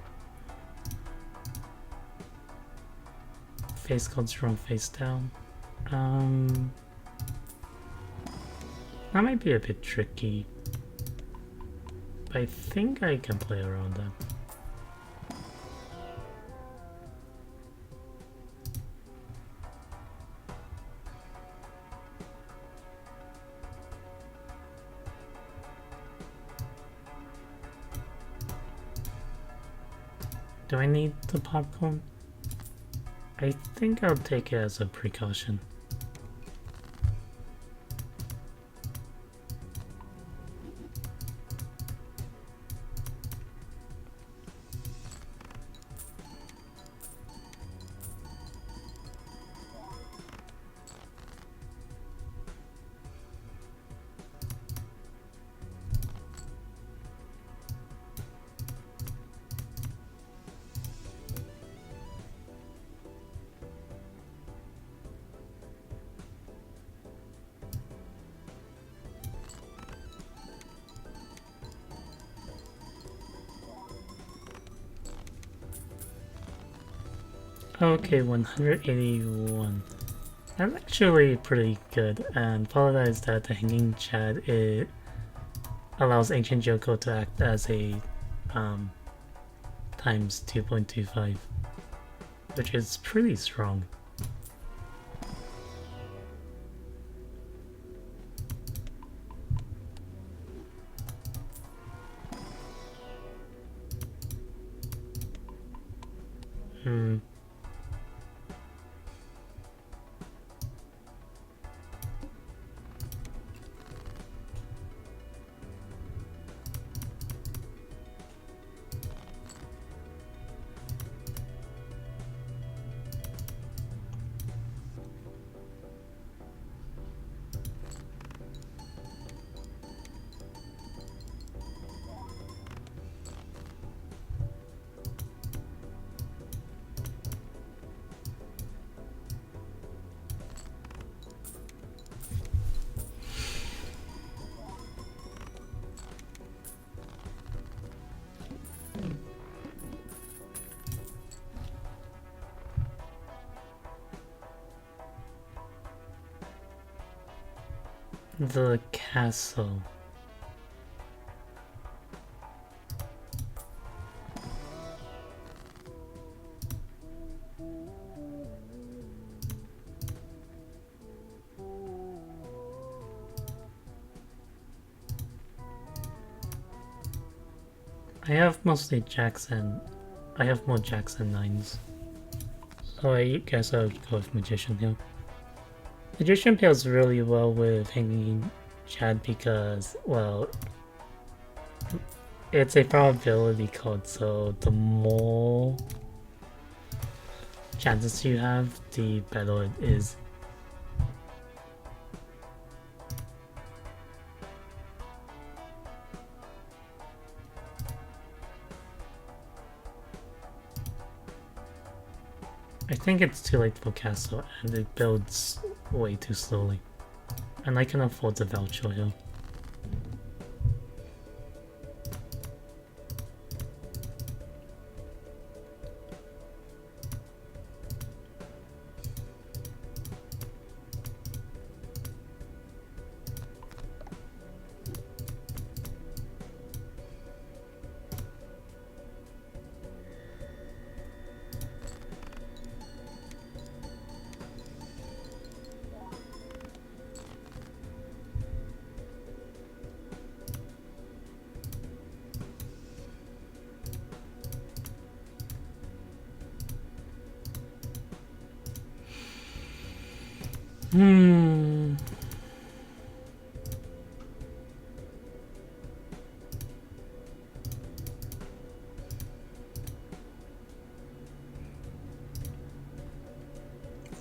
Face cards from face down. That might be a bit tricky, but I think I can play around that. Do I need the popcorn? I think I'll take it as a precaution. Okay, 181. That's actually pretty good, and apologize that the hanging chat it allows Ancient Joko to act as a times 2.25, which is pretty strong. the castle. I have mostly jacks and I have more jacks than nines. So I guess I'll go with Magician here. Magician pairs really well with Hanging Chad because, well, it's a probability card, so the more chances you have, the better it is. I think it's too late for castle and it builds way too slowly. And I can afford the voucher here.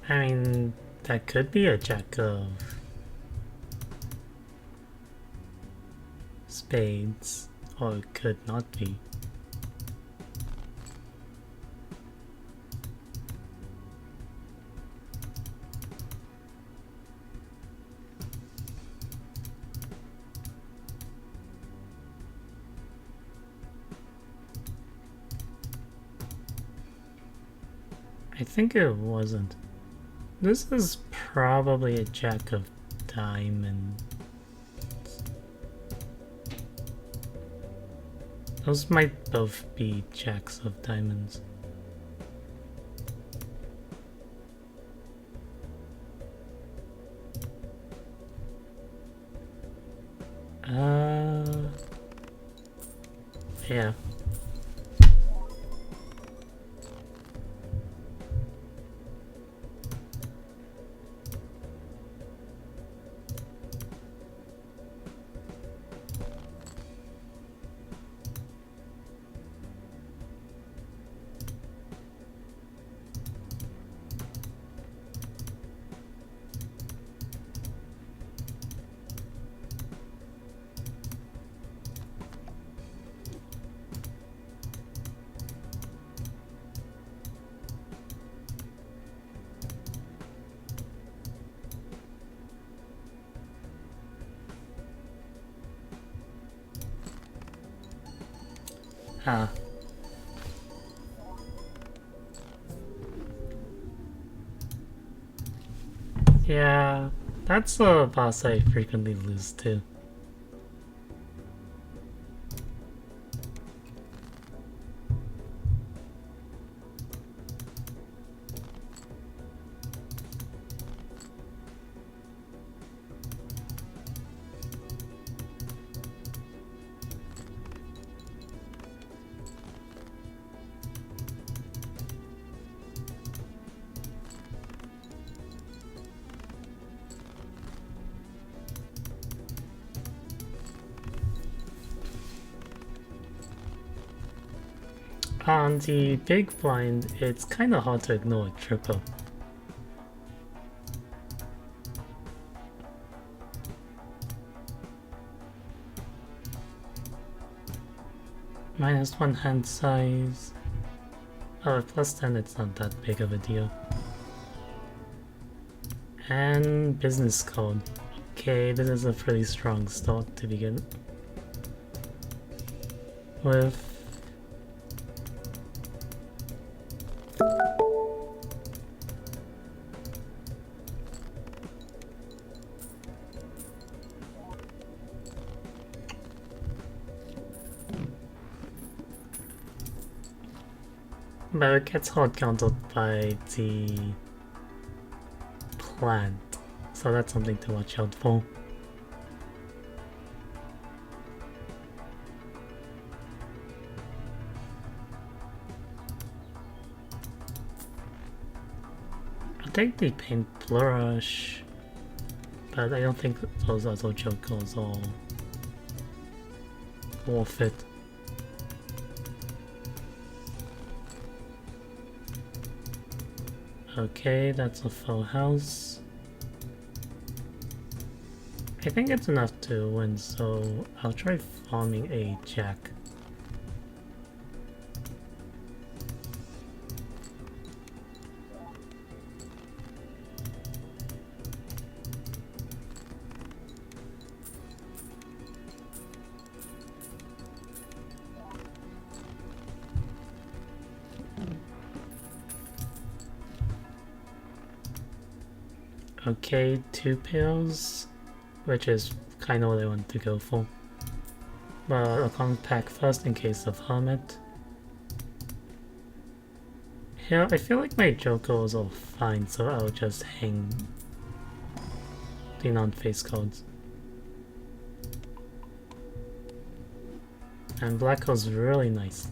I mean, that could be a jack of spades, or it could not be. I think it wasn't. This is probably a jack of diamonds. Those might both be jacks of diamonds. Yeah. Ah. Yeah, that's a boss I frequently lose to. On the big blind, it's kinda hard to ignore a triple. -1 hand size. Oh, +10, it's not that big of a deal. And business code. Okay, this is a pretty strong start to begin with. But it gets hard countered by the plant, so that's something to watch out for. I'll take the paintbrush, but I don't think those other jokers are worth it. Okay, that's a full house. I think it's enough to win, so I'll try farming a jack. Okay, 2 pills, which is kind of what I want to go for. But I'll compact first in case of Hermit. Here, I feel like my jokers are fine, so I'll just hang the non-face cards. And black was really nice.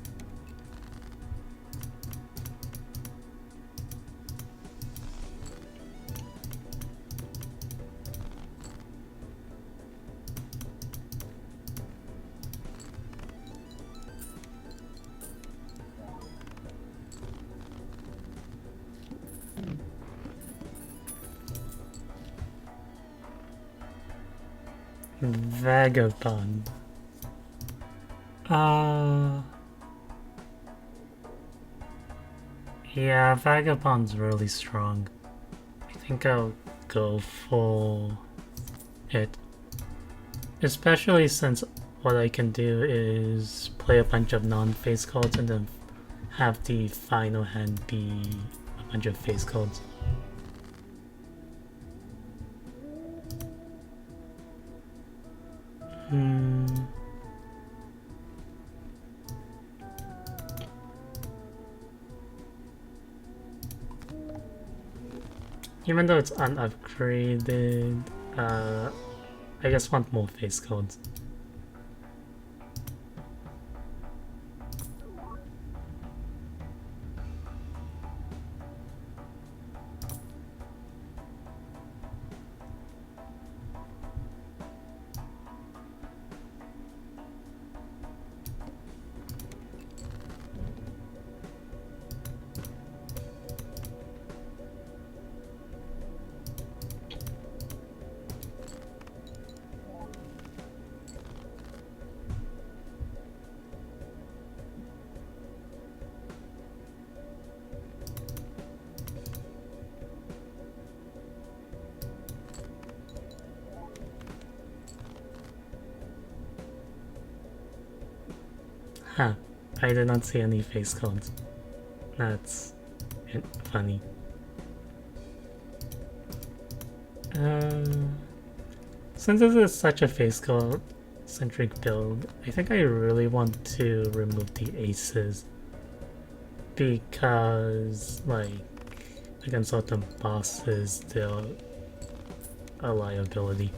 Vagabond. Yeah, Vagabond's really strong. I think I'll go for it. Especially since what I can do is play a bunch of non-face cards and then have the final hand be a bunch of face cards. Even though it's unupgraded, I just want more face cards. Huh, I did not see any face cards. That's funny. Since this is such a face card centric build, I think I really want to remove the aces. Because, like, against certain bosses, they're a liability.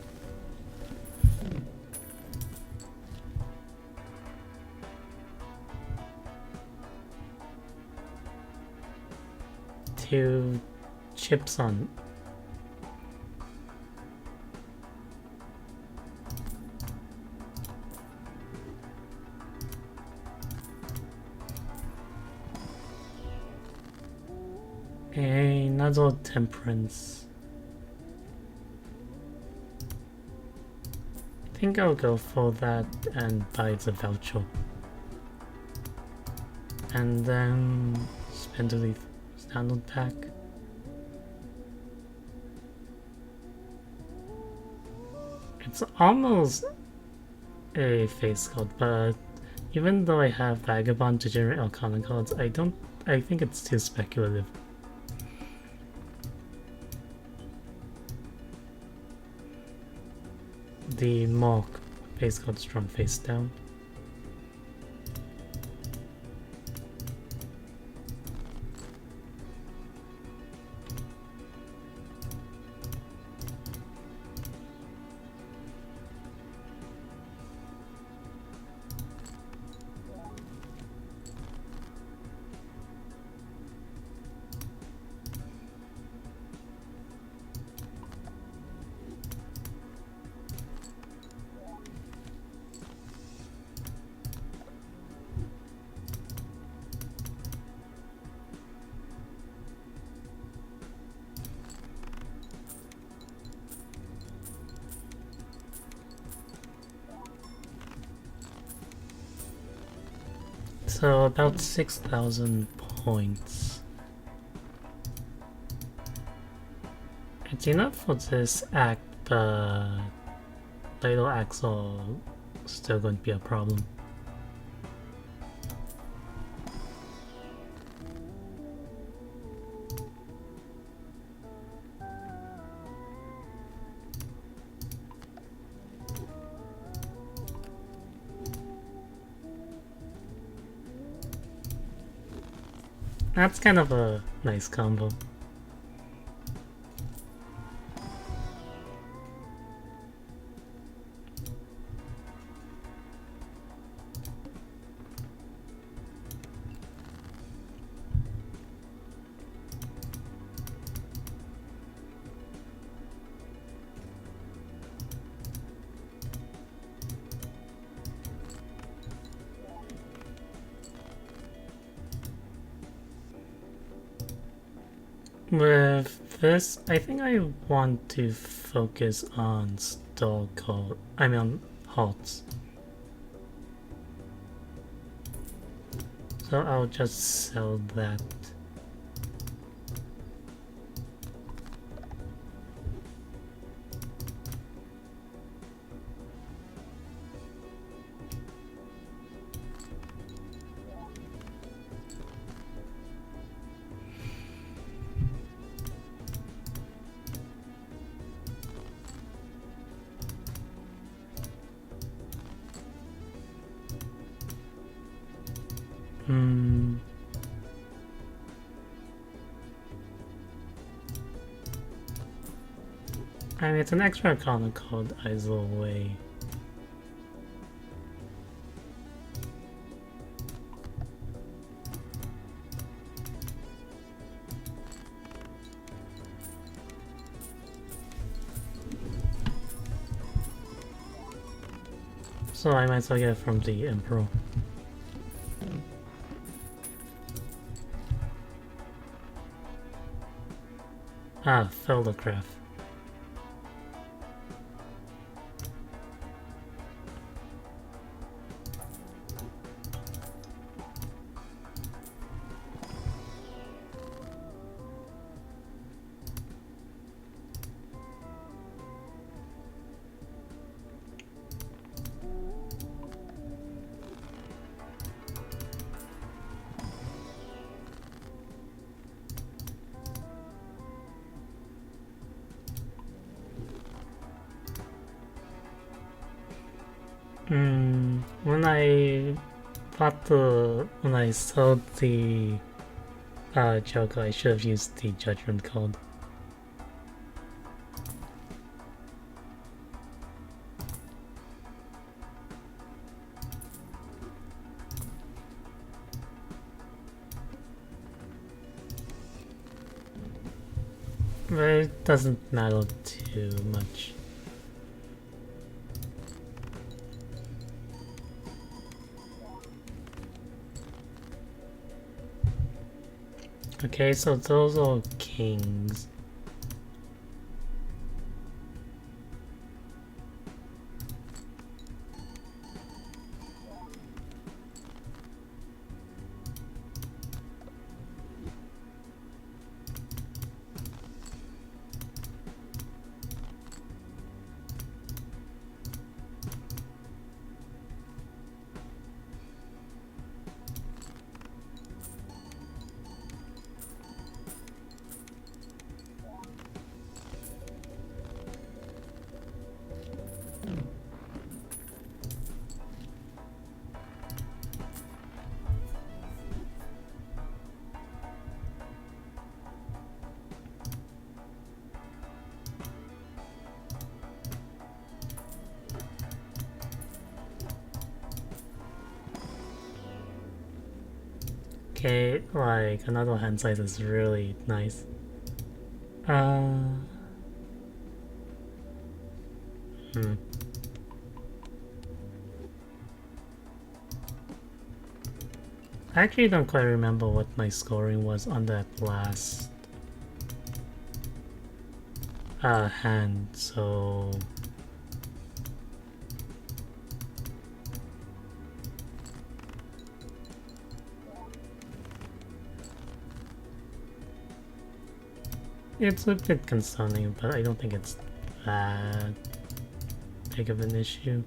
Two chips on. Another temperance. I think I'll go for that and buy the voucher. And then spend the standard pack. It's almost a face card, but even though I have Vagabond to generate Arcana cards, I think it's too speculative. The Mark face card strong face down. So about 6,000 points. It's enough for this act, but later acts are still going to be a problem. That's kind of a nice combo. With this, I think I want to focus on stall code. I mean, on halts. So I'll just sell that. I mean, it's an extra icon called Isle Way. So I might as well get it from the Emperor. Ah, Feldercraft. When I sold the Joker, I should have used the Judgment code. But it doesn't matter too much. Okay, so those are kings. Okay, like another hand size is really nice. I actually don't quite remember what my scoring was on that last hand, so It's a bit concerning, but I don't think it's that big of an issue.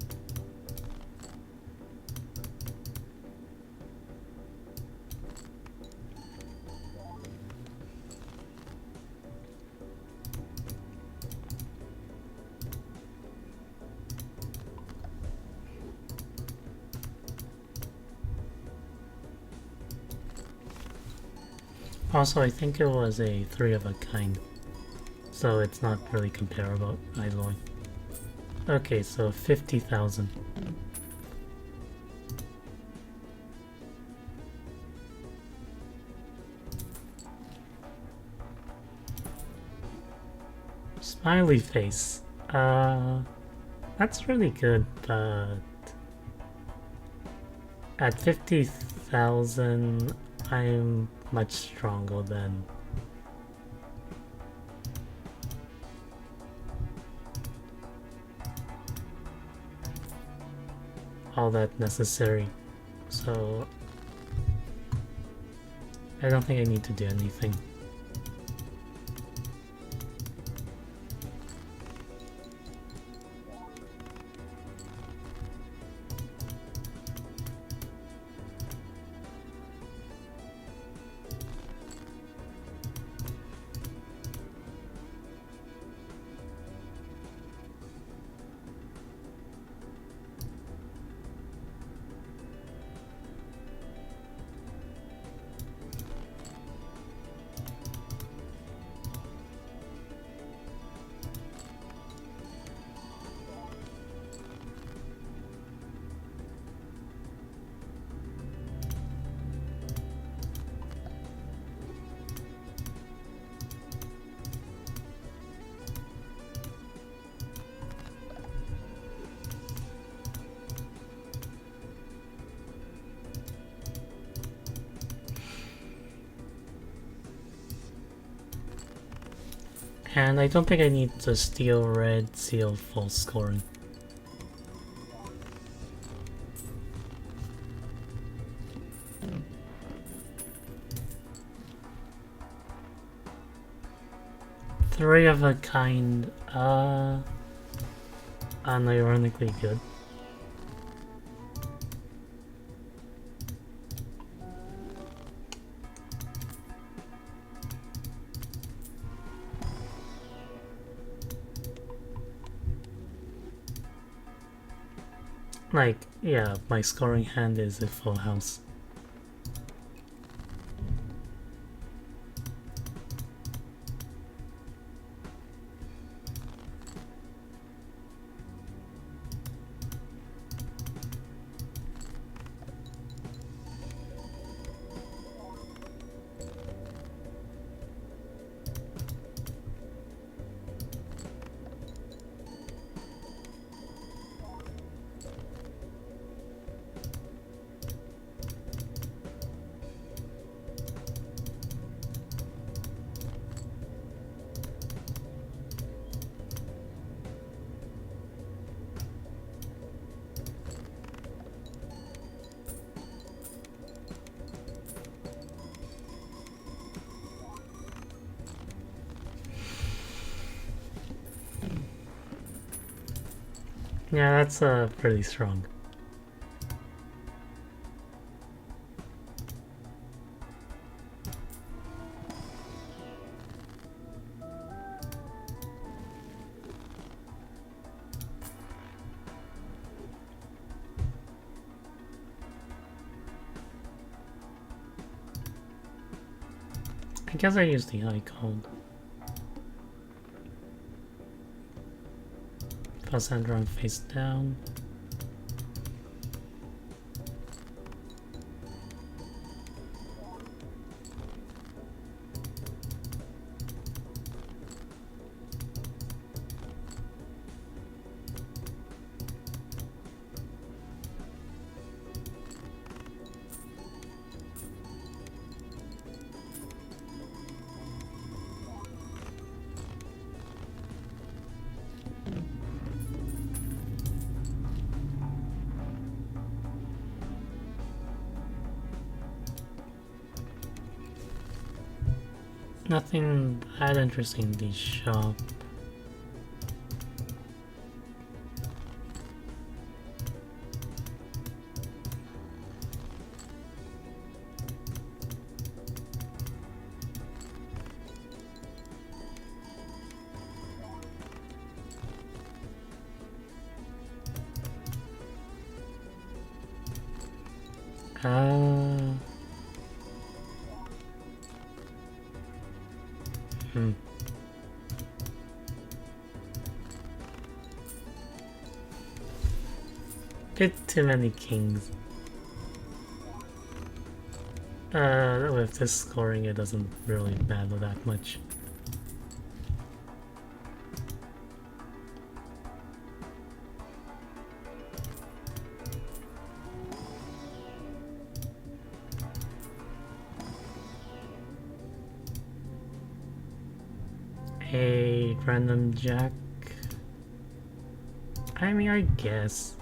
Also, I think it was a 3 of a kind, so it's not really comparable either way. Okay, so 50,000. Smiley face. That's really good, but at 50,000, I'm much stronger than all that necessary. So I don't think I need to do anything. And I don't think I need to steal red seal full scoring. Three of a kind, unironically good. Like, yeah, my scoring hand is a full house. Yeah, that's pretty strong. I guess I use the icon. Plus and run face down. Nothing that interesting in the shop. Bit too many kings. With this scoring, it doesn't really matter that much. A random jack. I mean, I guess.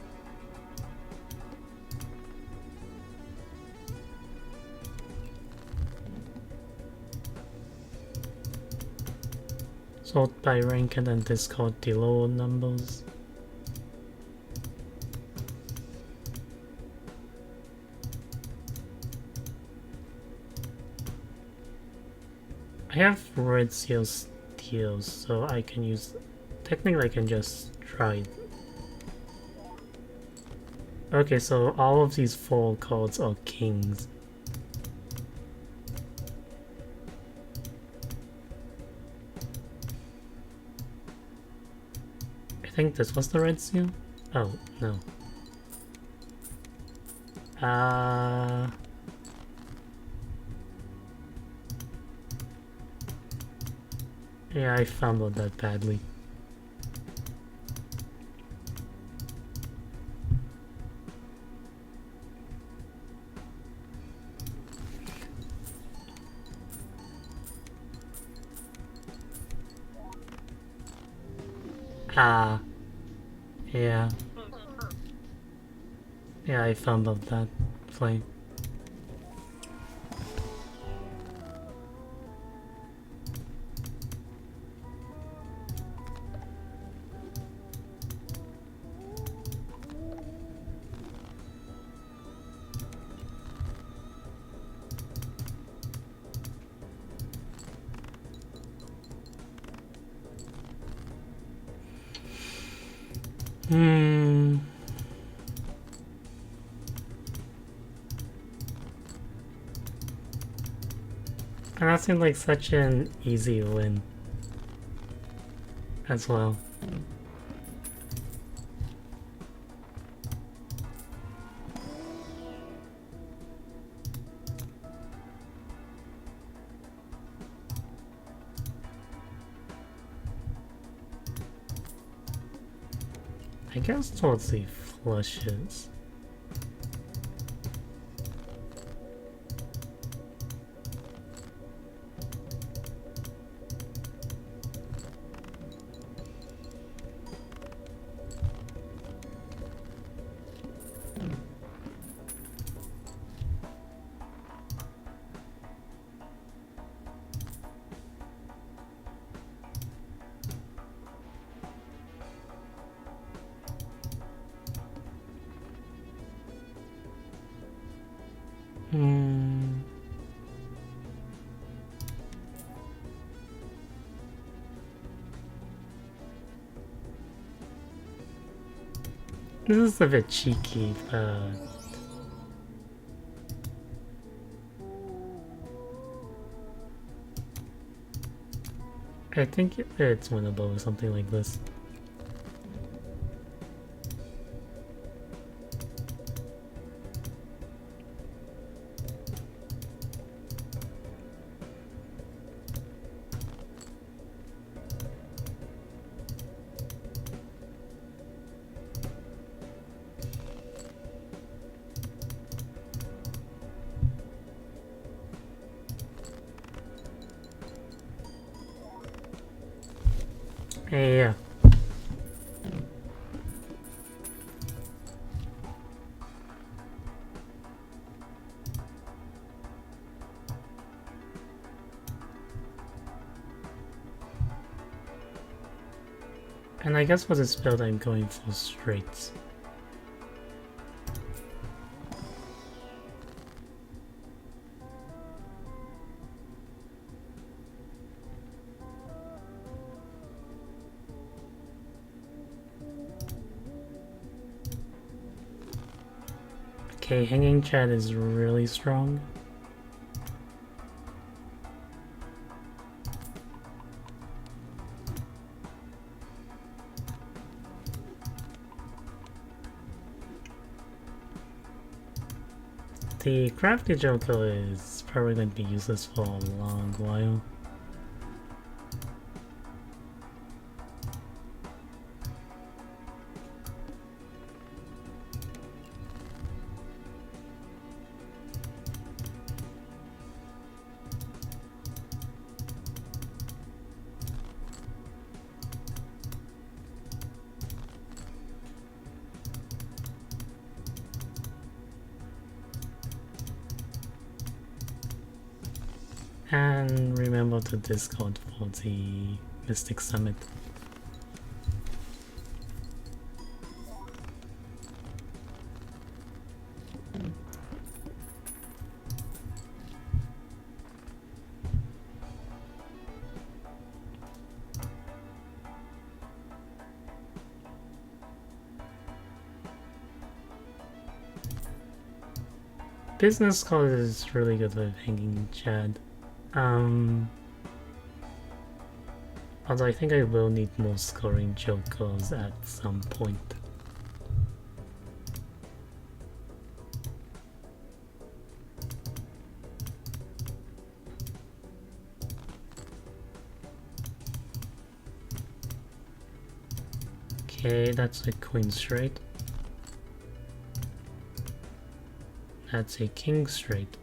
Sort by rank and then discard the lower numbers. I have red seal steel, so I can use. Technically, I can just try. Okay, so all of these 4 cards are kings. I think this was the red seal? Oh, no. Yeah, I fumbled that badly. Yeah. Yeah, I fumbled that play. And that seemed like such an easy win as well. I guess towards the flushes. This is a bit cheeky, but I think it's winnable or something like this. Yeah. And I guess for this build I'm going for straights. Okay, hanging chat is really strong. The crafty joker is probably going to be useless for a long while. And remember to Discord for the Mystic Summit. Business card is really good with hanging Chad. Although I think I will need more scoring jokers at some point. Okay, that's a queen straight. That's a king straight.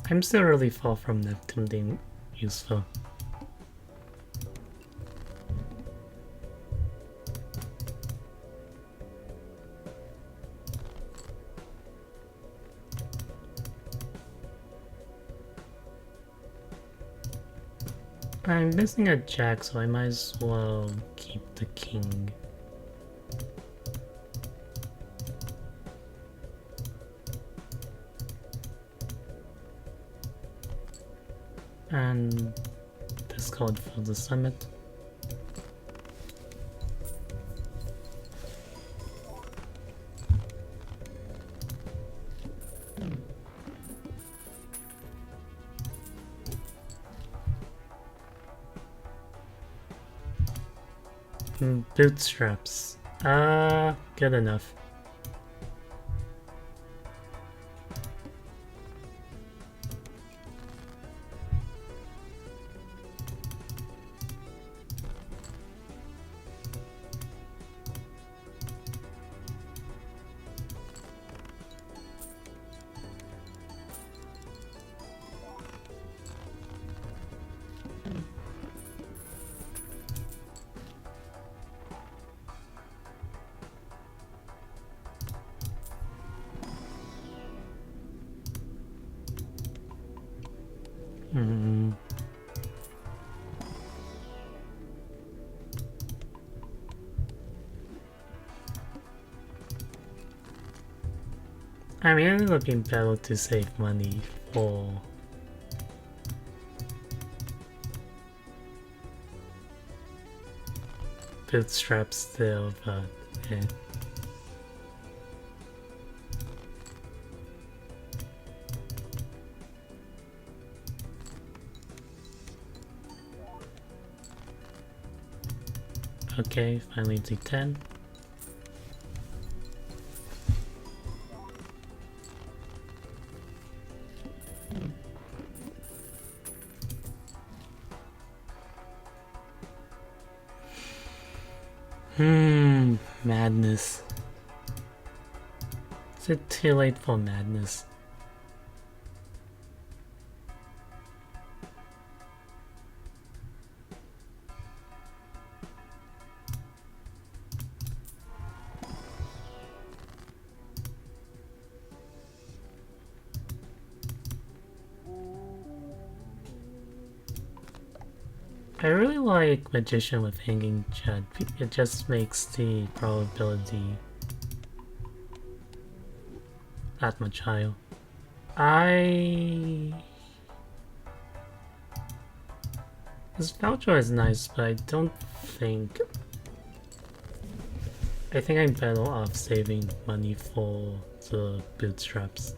I'm still really far from Neptune being useful. I'm missing a jack, so I might as well keep the king. And discard for the summit. Bootstraps. Good enough. I mean, it ended up being better to save money for bootstraps still, but yeah. Okay, finally D10. Madness. Is it too late for madness? I really like Magician with Hanging Jet. It just makes the probability that much higher. This Balatro is nice, but I don't think... I think I'm better off saving money for the bootstraps.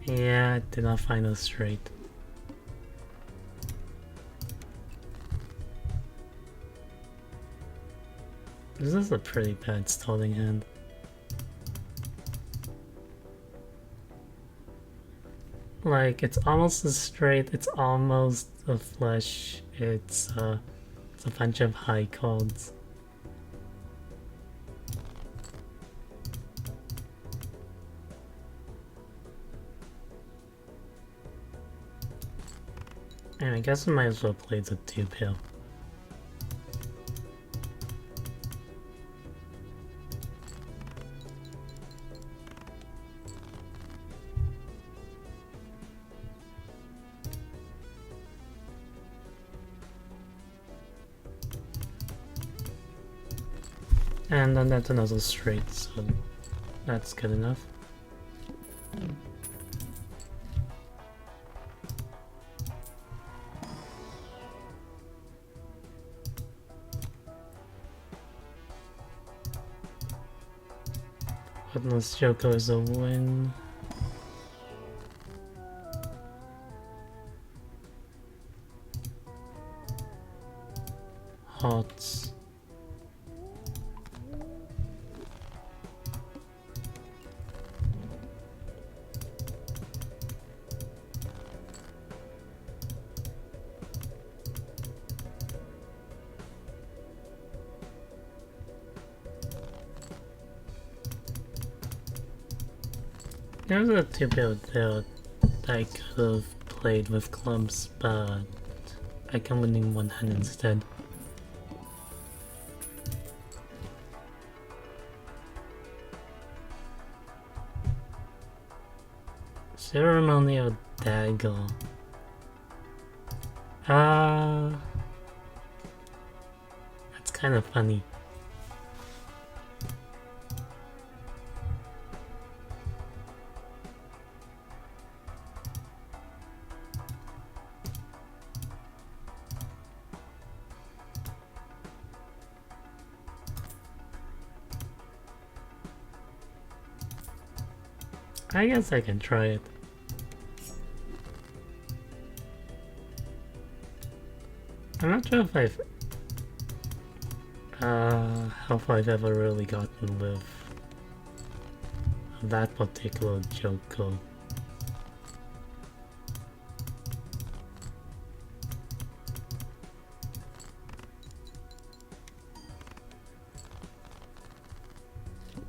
Yeah, I did not find us straight. This is a pretty bad starting hand. Like, it's almost a straight, it's almost a flush, it's a bunch of high cards. And I guess I might as well play the 2-pair. And then that's another straight, so that's good enough. Unless Joko is a win. Hearts. There's a 2-pair there that I could have played with clubs, but I can win in one hand instead. Ceremonial Dagger. That's kind of funny. I guess I can try it. I'm not sure if how far I've ever really gotten with that particular Joker.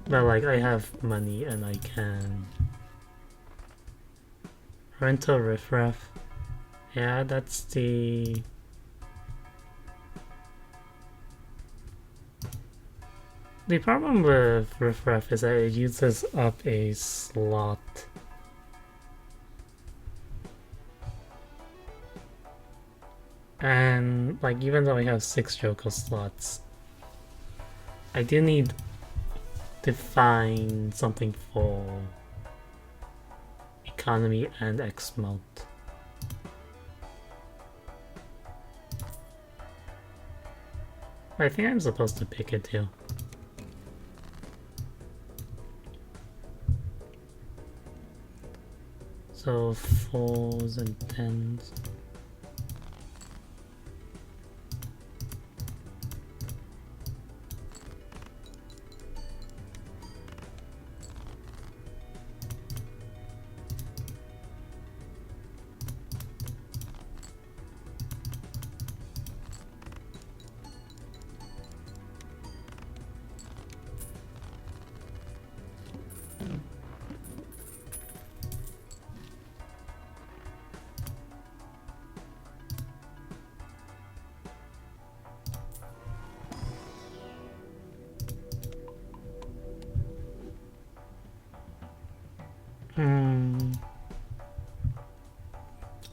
But like, I have money and I can rent a riffraff. Yeah, that's the... The problem with riffraff is that it uses up a slot. And like, even though I have 6 Joker slots, I do need to find something for economy and Xmult. I think I'm supposed to pick it too. So 4s and 10s.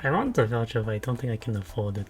I want the voucher, but I don't think I can afford it.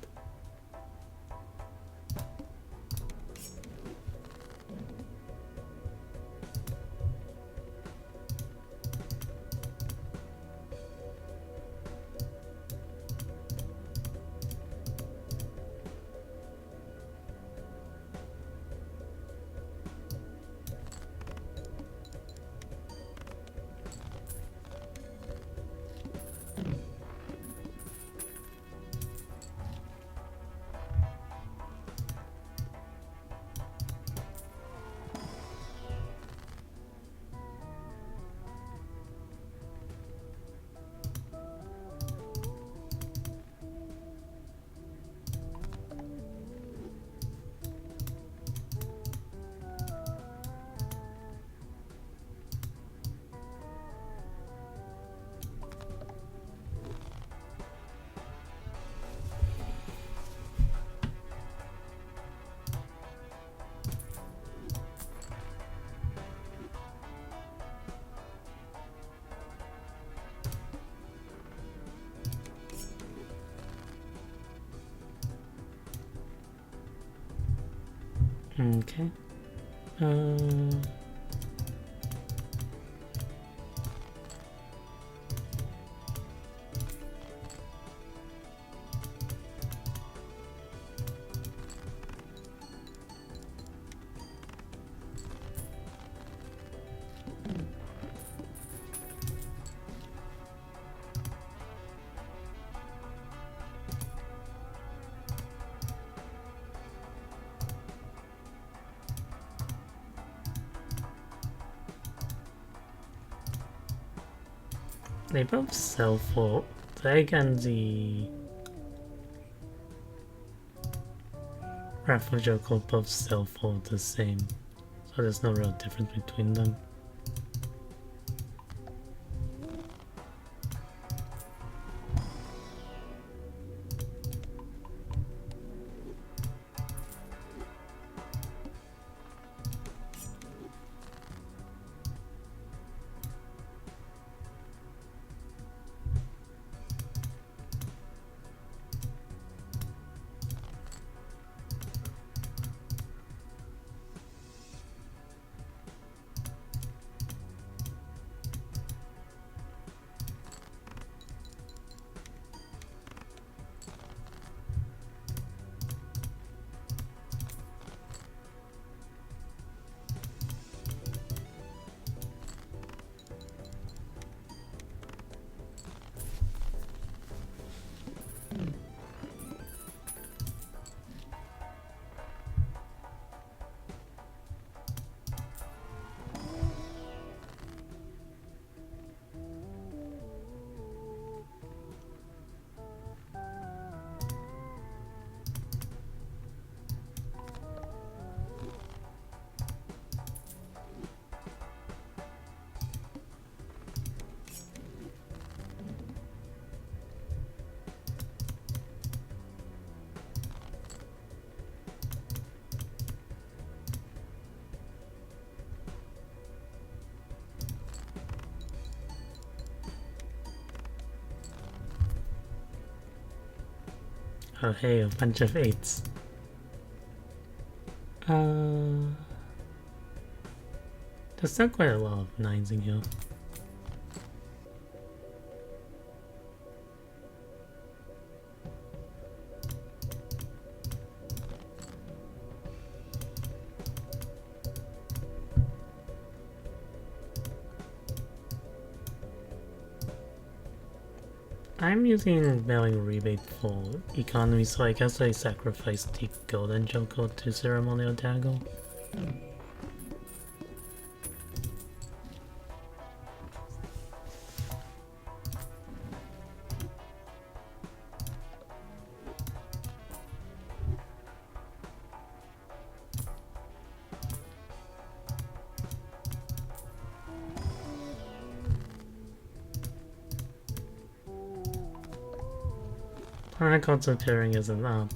Okay. They both sell for the egg and the raffle joker both sell for the same, so there's no real difference between them. Oh hey, a bunch of 8s. There's still quite a lot of 9s in here. I'm using mailing rebate for economy, so I guess I sacrificed the golden jump code to Ceremonial Dagger. Planet codes appearing isn't that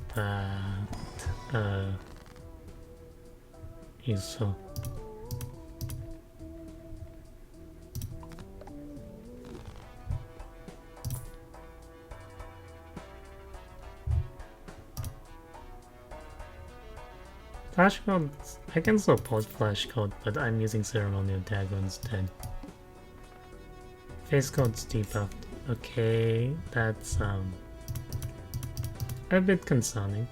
useful. Flash code, I can support flash code, but I'm using Ceremonial Dagger instead. Face code's debuffed. Okay, that's a bit concerning.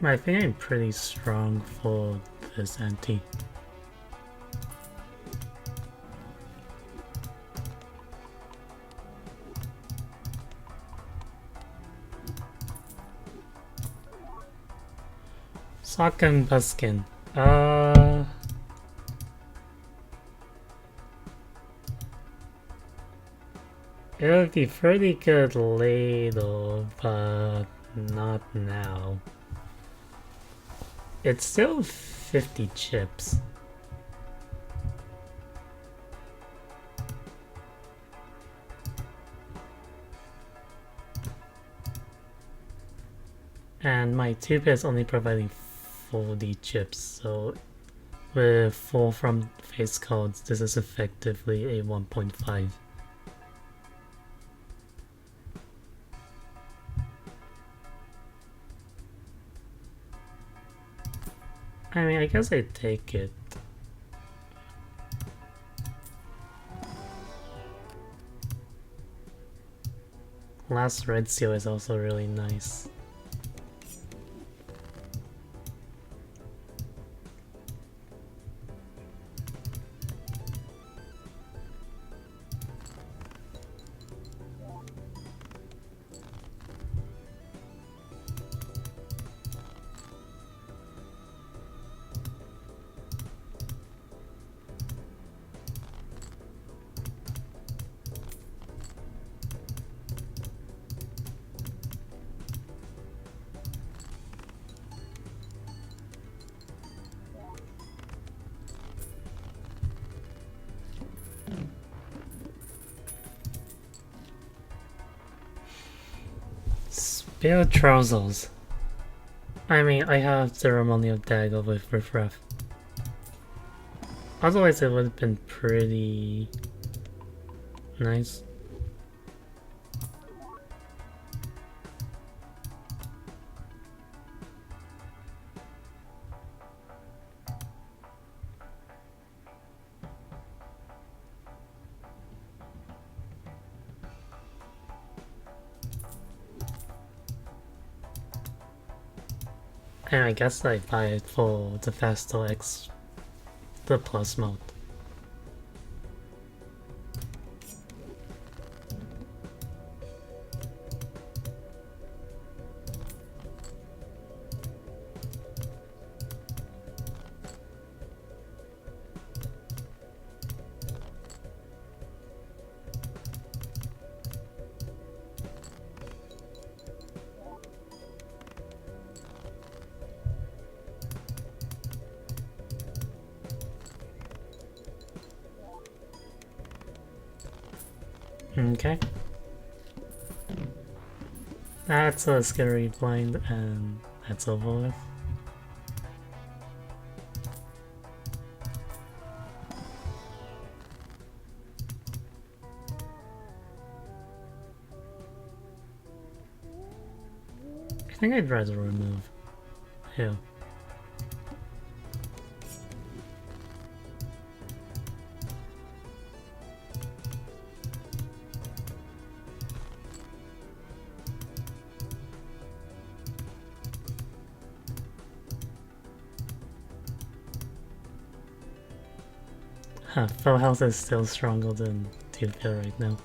I think I'm pretty strong for this anti. Sock and Buskin. It would be pretty good later, but not now. It's still 50 chips. And my tube is only providing 40 chips, so with 4 from face codes, this is effectively a 1.5. I mean, I guess I take it. Last red seal is also really nice. Spare trousers. I mean, I have Ceremonial Dagger with Riffraff. Otherwise, it would have been pretty nice. And I guess I buy it for the faster X, the plus mode. Okay. That's a scary blind, and that's over with. think I'd rather remove hill. Huh, full health is still stronger than Tilka right now.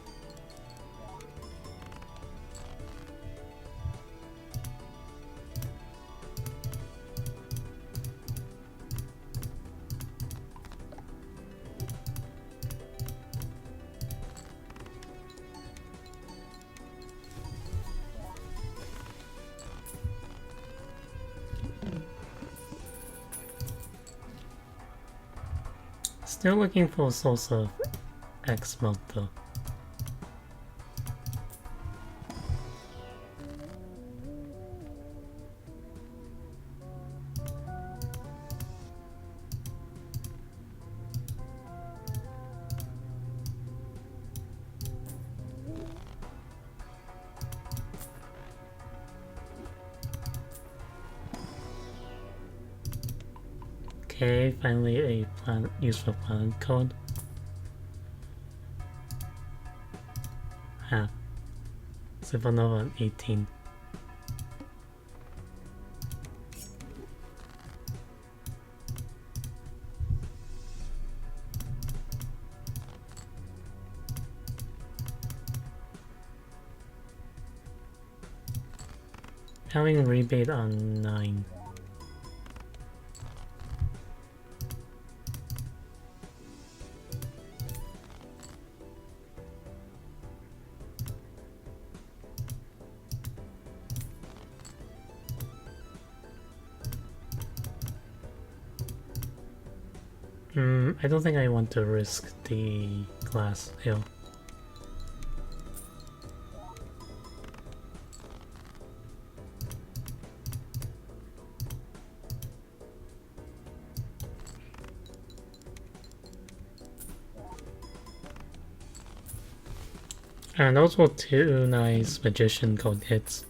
Still looking for a source of Xmult though. Okay, finally a planet, useful planet code. Huh. Supernova 18. Having rebate on 9. I don't think I want to risk the glass hill. And those were two nice magician code hits.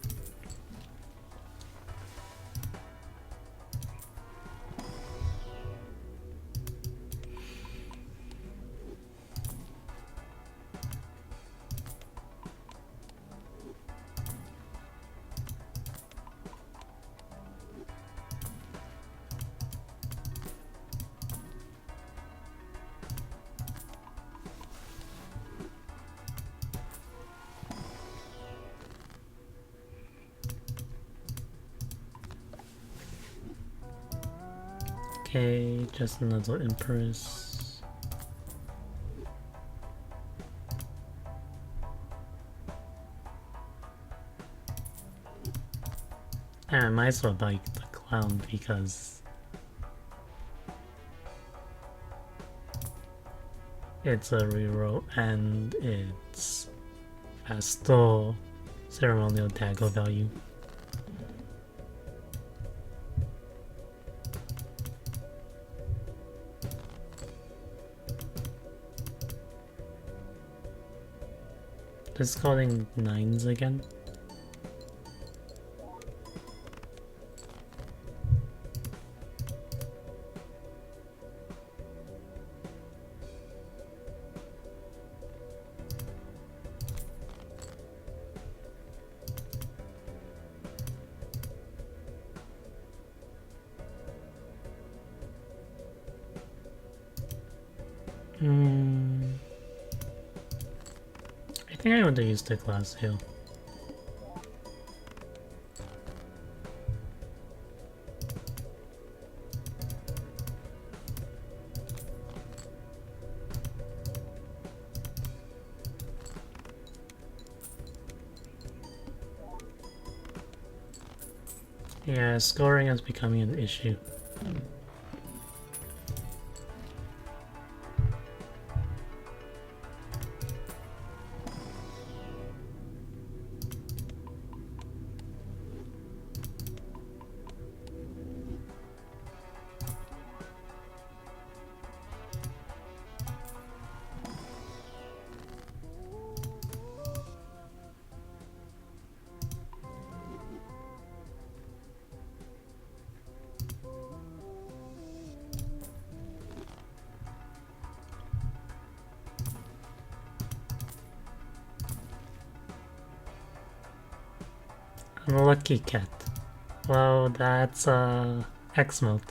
Okay, just another Empress. I might as well buy the clown because it's a reroll and it's a store ceremonial dagger value. Discarding 9s again. I think I want to use the glass hill. Yeah, scoring is becoming an issue. Lucky cat. Well, that's Xmult.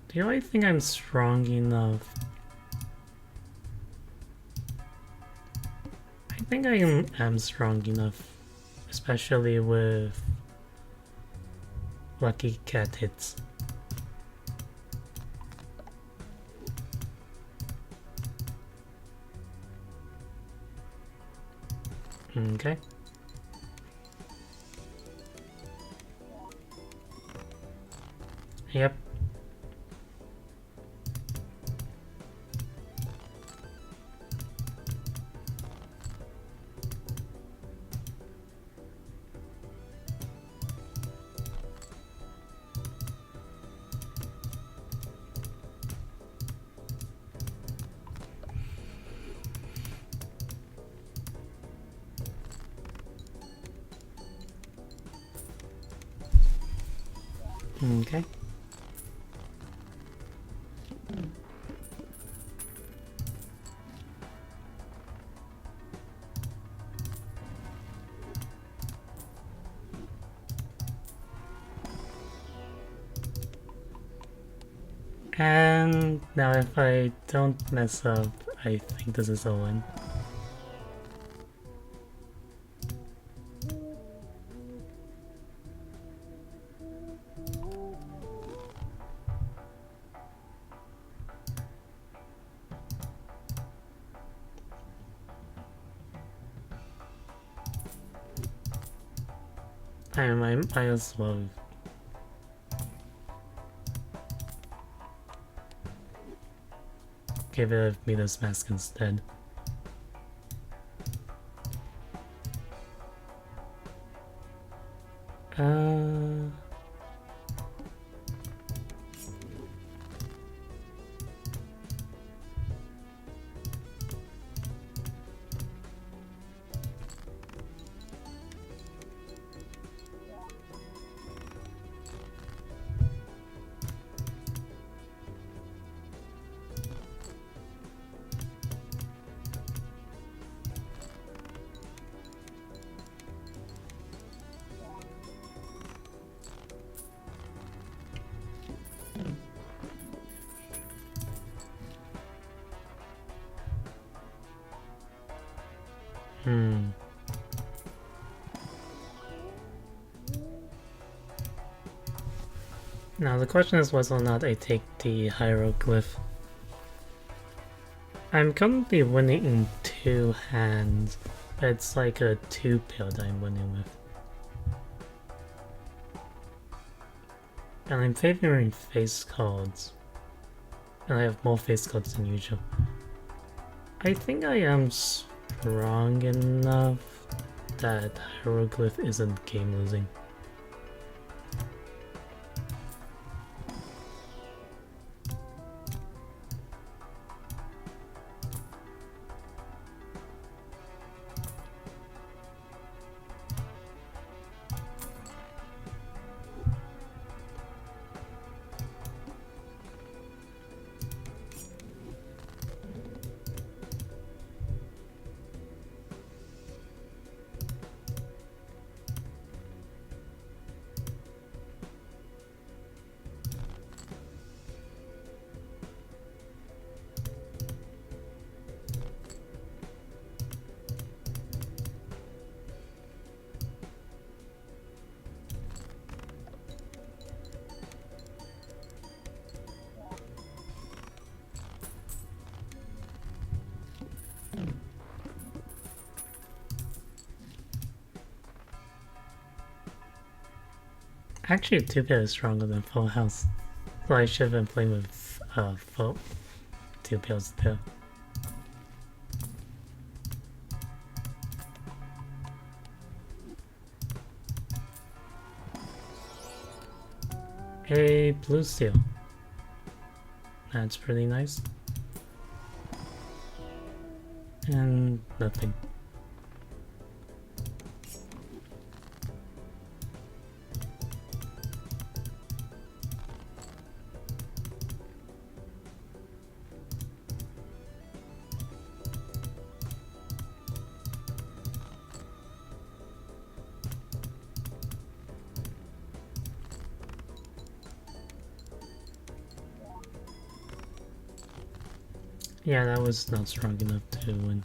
Do I think I'm strong enough? I think I am strong enough, especially with Lucky Cat hits. Okay. Yep. Okay. And now if I don't mess up, I think this is a win. I might as well give it a Midas Mask instead. Now the question is whether or not I take the hieroglyph. I'm currently winning in 2 hands, but it's like a 2-pair that I'm winning with. And I'm favoring face cards. And I have more face cards than usual. I think I am strong enough that hieroglyph isn't game losing. Actually, 2-pair is stronger than full house, so I should have been playing with full 2-pairs too. A blue seal. That's pretty nice. And nothing. Yeah, that was not strong enough to win.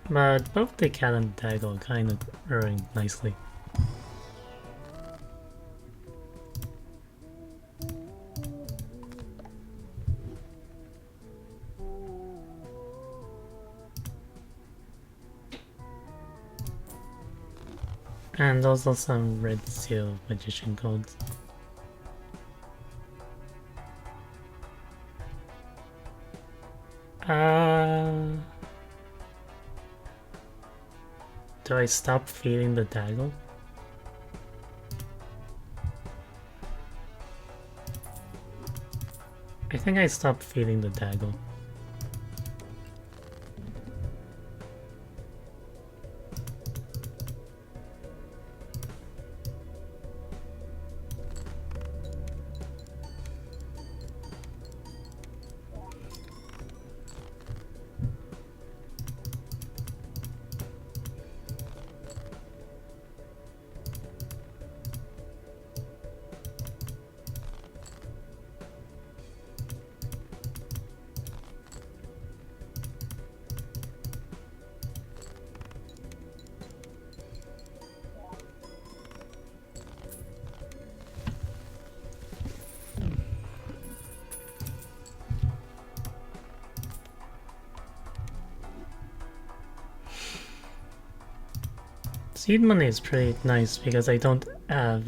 But both the cat and dagger kind of earning nicely. And also some red seal magician codes. Do I stop feeding the dagger? I think I stopped feeding the dagger. Seed money is pretty nice because I don't have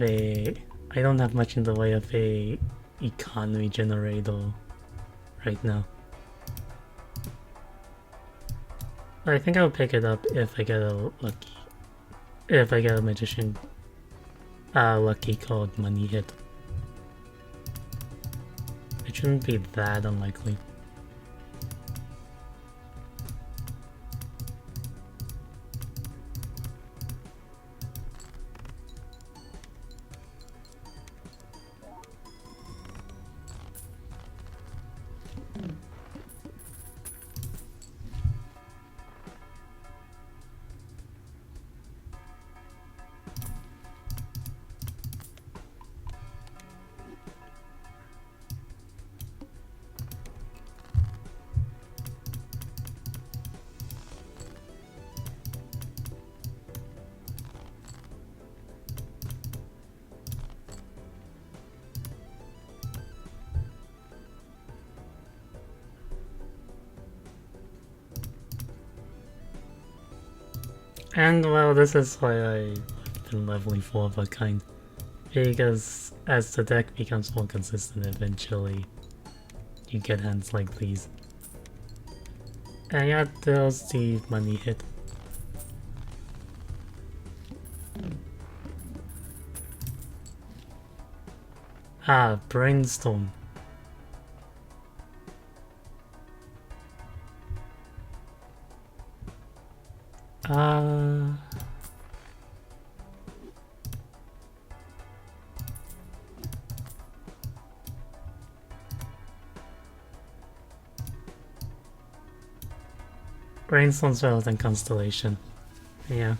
much in the way of a economy generator right now. I think I'll pick it up if I get a magician lucky called money hit. It shouldn't be that unlikely. And well, this is why I've been leveling 4 of a kind. Because as the deck becomes more consistent, eventually you get hands like these. And yeah, there's the money hit. Ah, brainstorm. Brainstorm's better than Constellation. Yeah.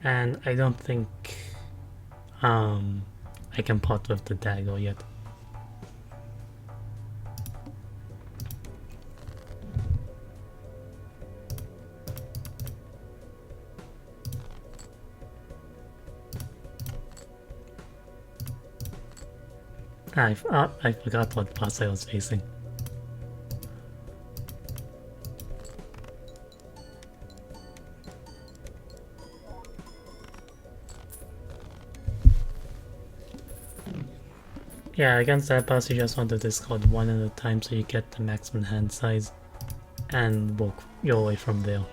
And I don't think I can pot with the dagger yet. I forgot what boss I was facing. Yeah, against that boss you just want to discard one at a time so you get the maximum hand size and walk your way from there.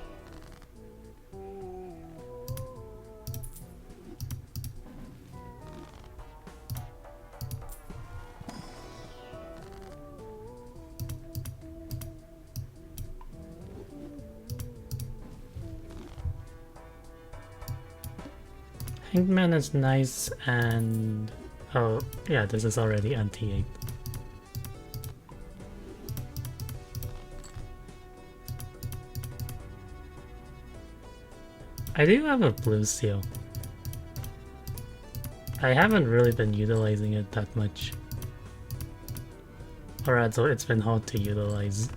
Hangman is nice and... oh, yeah, this is already anti-8. I do have a blue seal. I haven't really been utilizing it that much. Or rather, it's been hard to utilize.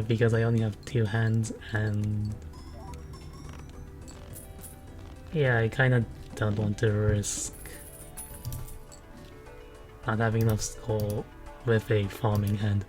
Because I only have 2 hands and... yeah, I kinda don't want to risk not having enough score with a farming hand.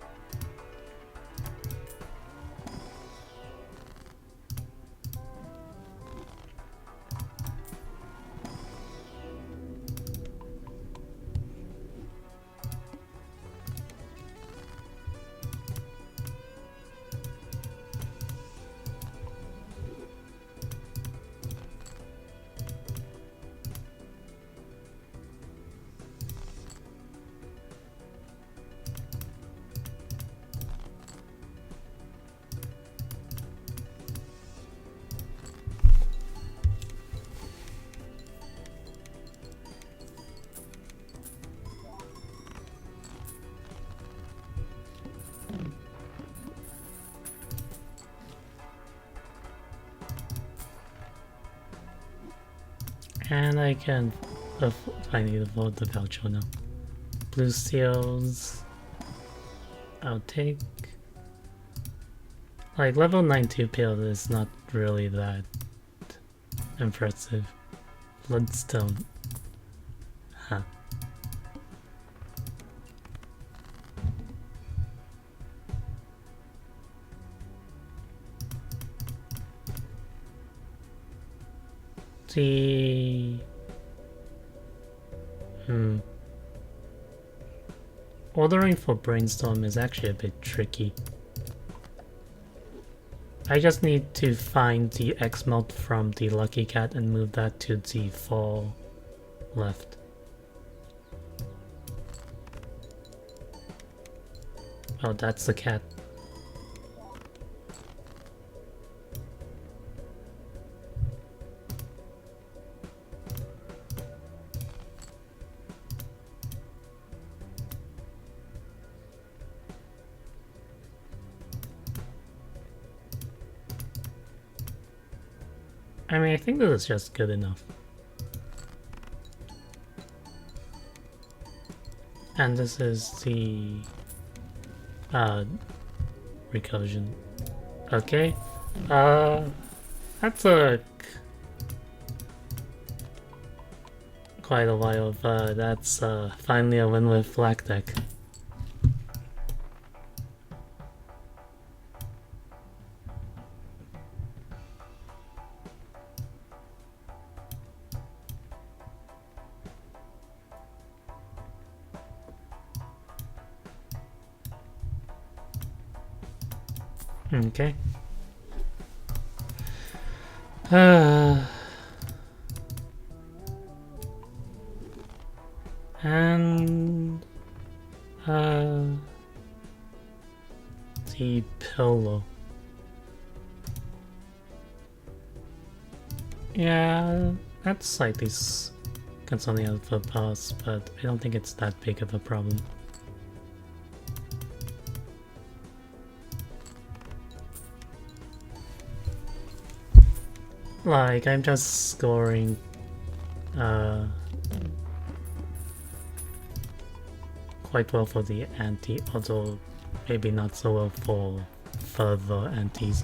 And I can finally afford the Balatro now. Blue seals. I'll take... like, level 9 2-pill is not really that impressive. Bloodstone. Huh. Ordering for Brainstorm is actually a bit tricky. I just need to find the Xmult from the Lucky Cat and move that to the far left. Oh, that's the cat. I mean, I think this is just good enough. And this is the recursion. Okay. That took quite a while, but that's finally a win with Black Deck. Okay. And the pillow. Yeah, that's slightly concerning of a pass, but I don't think it's that big of a problem. Like, I'm just scoring quite well for the anti, although maybe not so well for further antis.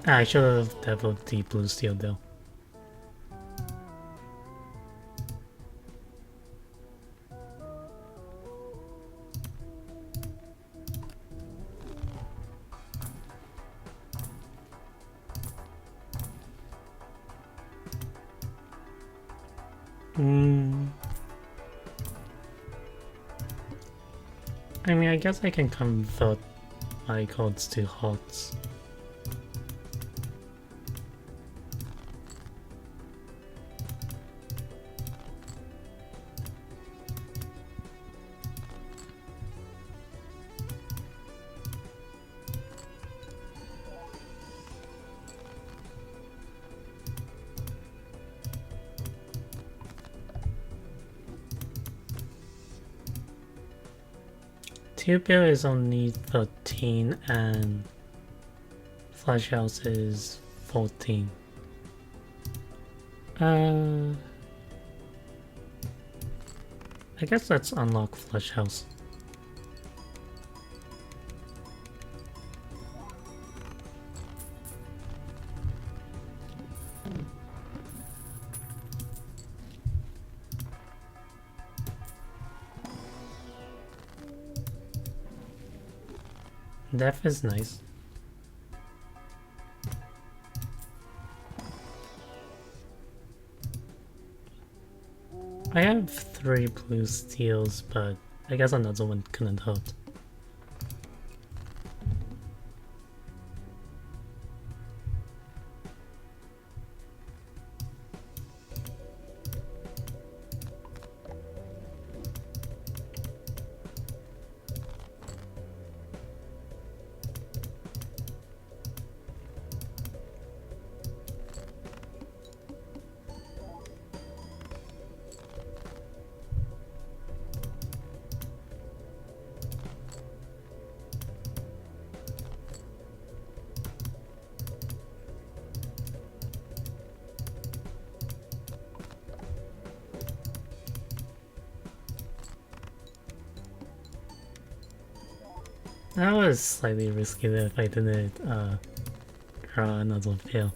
I should have developed the blue steel though. I mean, I guess I can convert my codes to HOTS. Tubular is only 13 and Flash House is 14. I guess let's unlock Flash House. Death is nice. I have 3 blue steels, but I guess another one couldn't hurt. That was slightly risky there if I didn't draw another fail.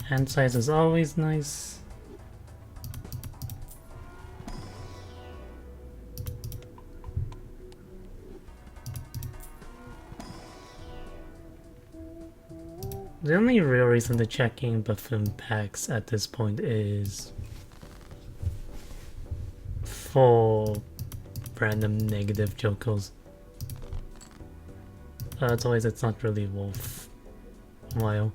Hand size is always nice. The only real reason to checking buffoon packs at this point is for random negative jokers. Otherwise it's not really worthwhile.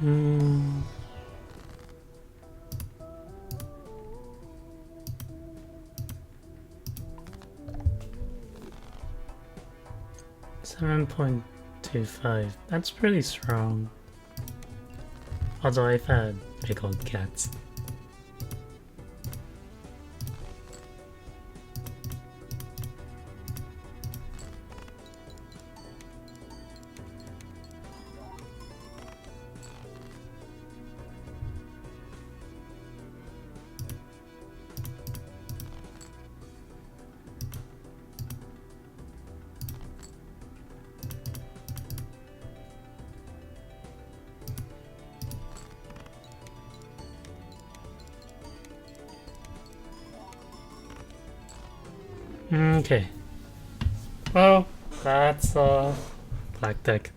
Hmm. $7.25. That's pretty strong. Although I've had big old cats. Okay. Well, that's black deck.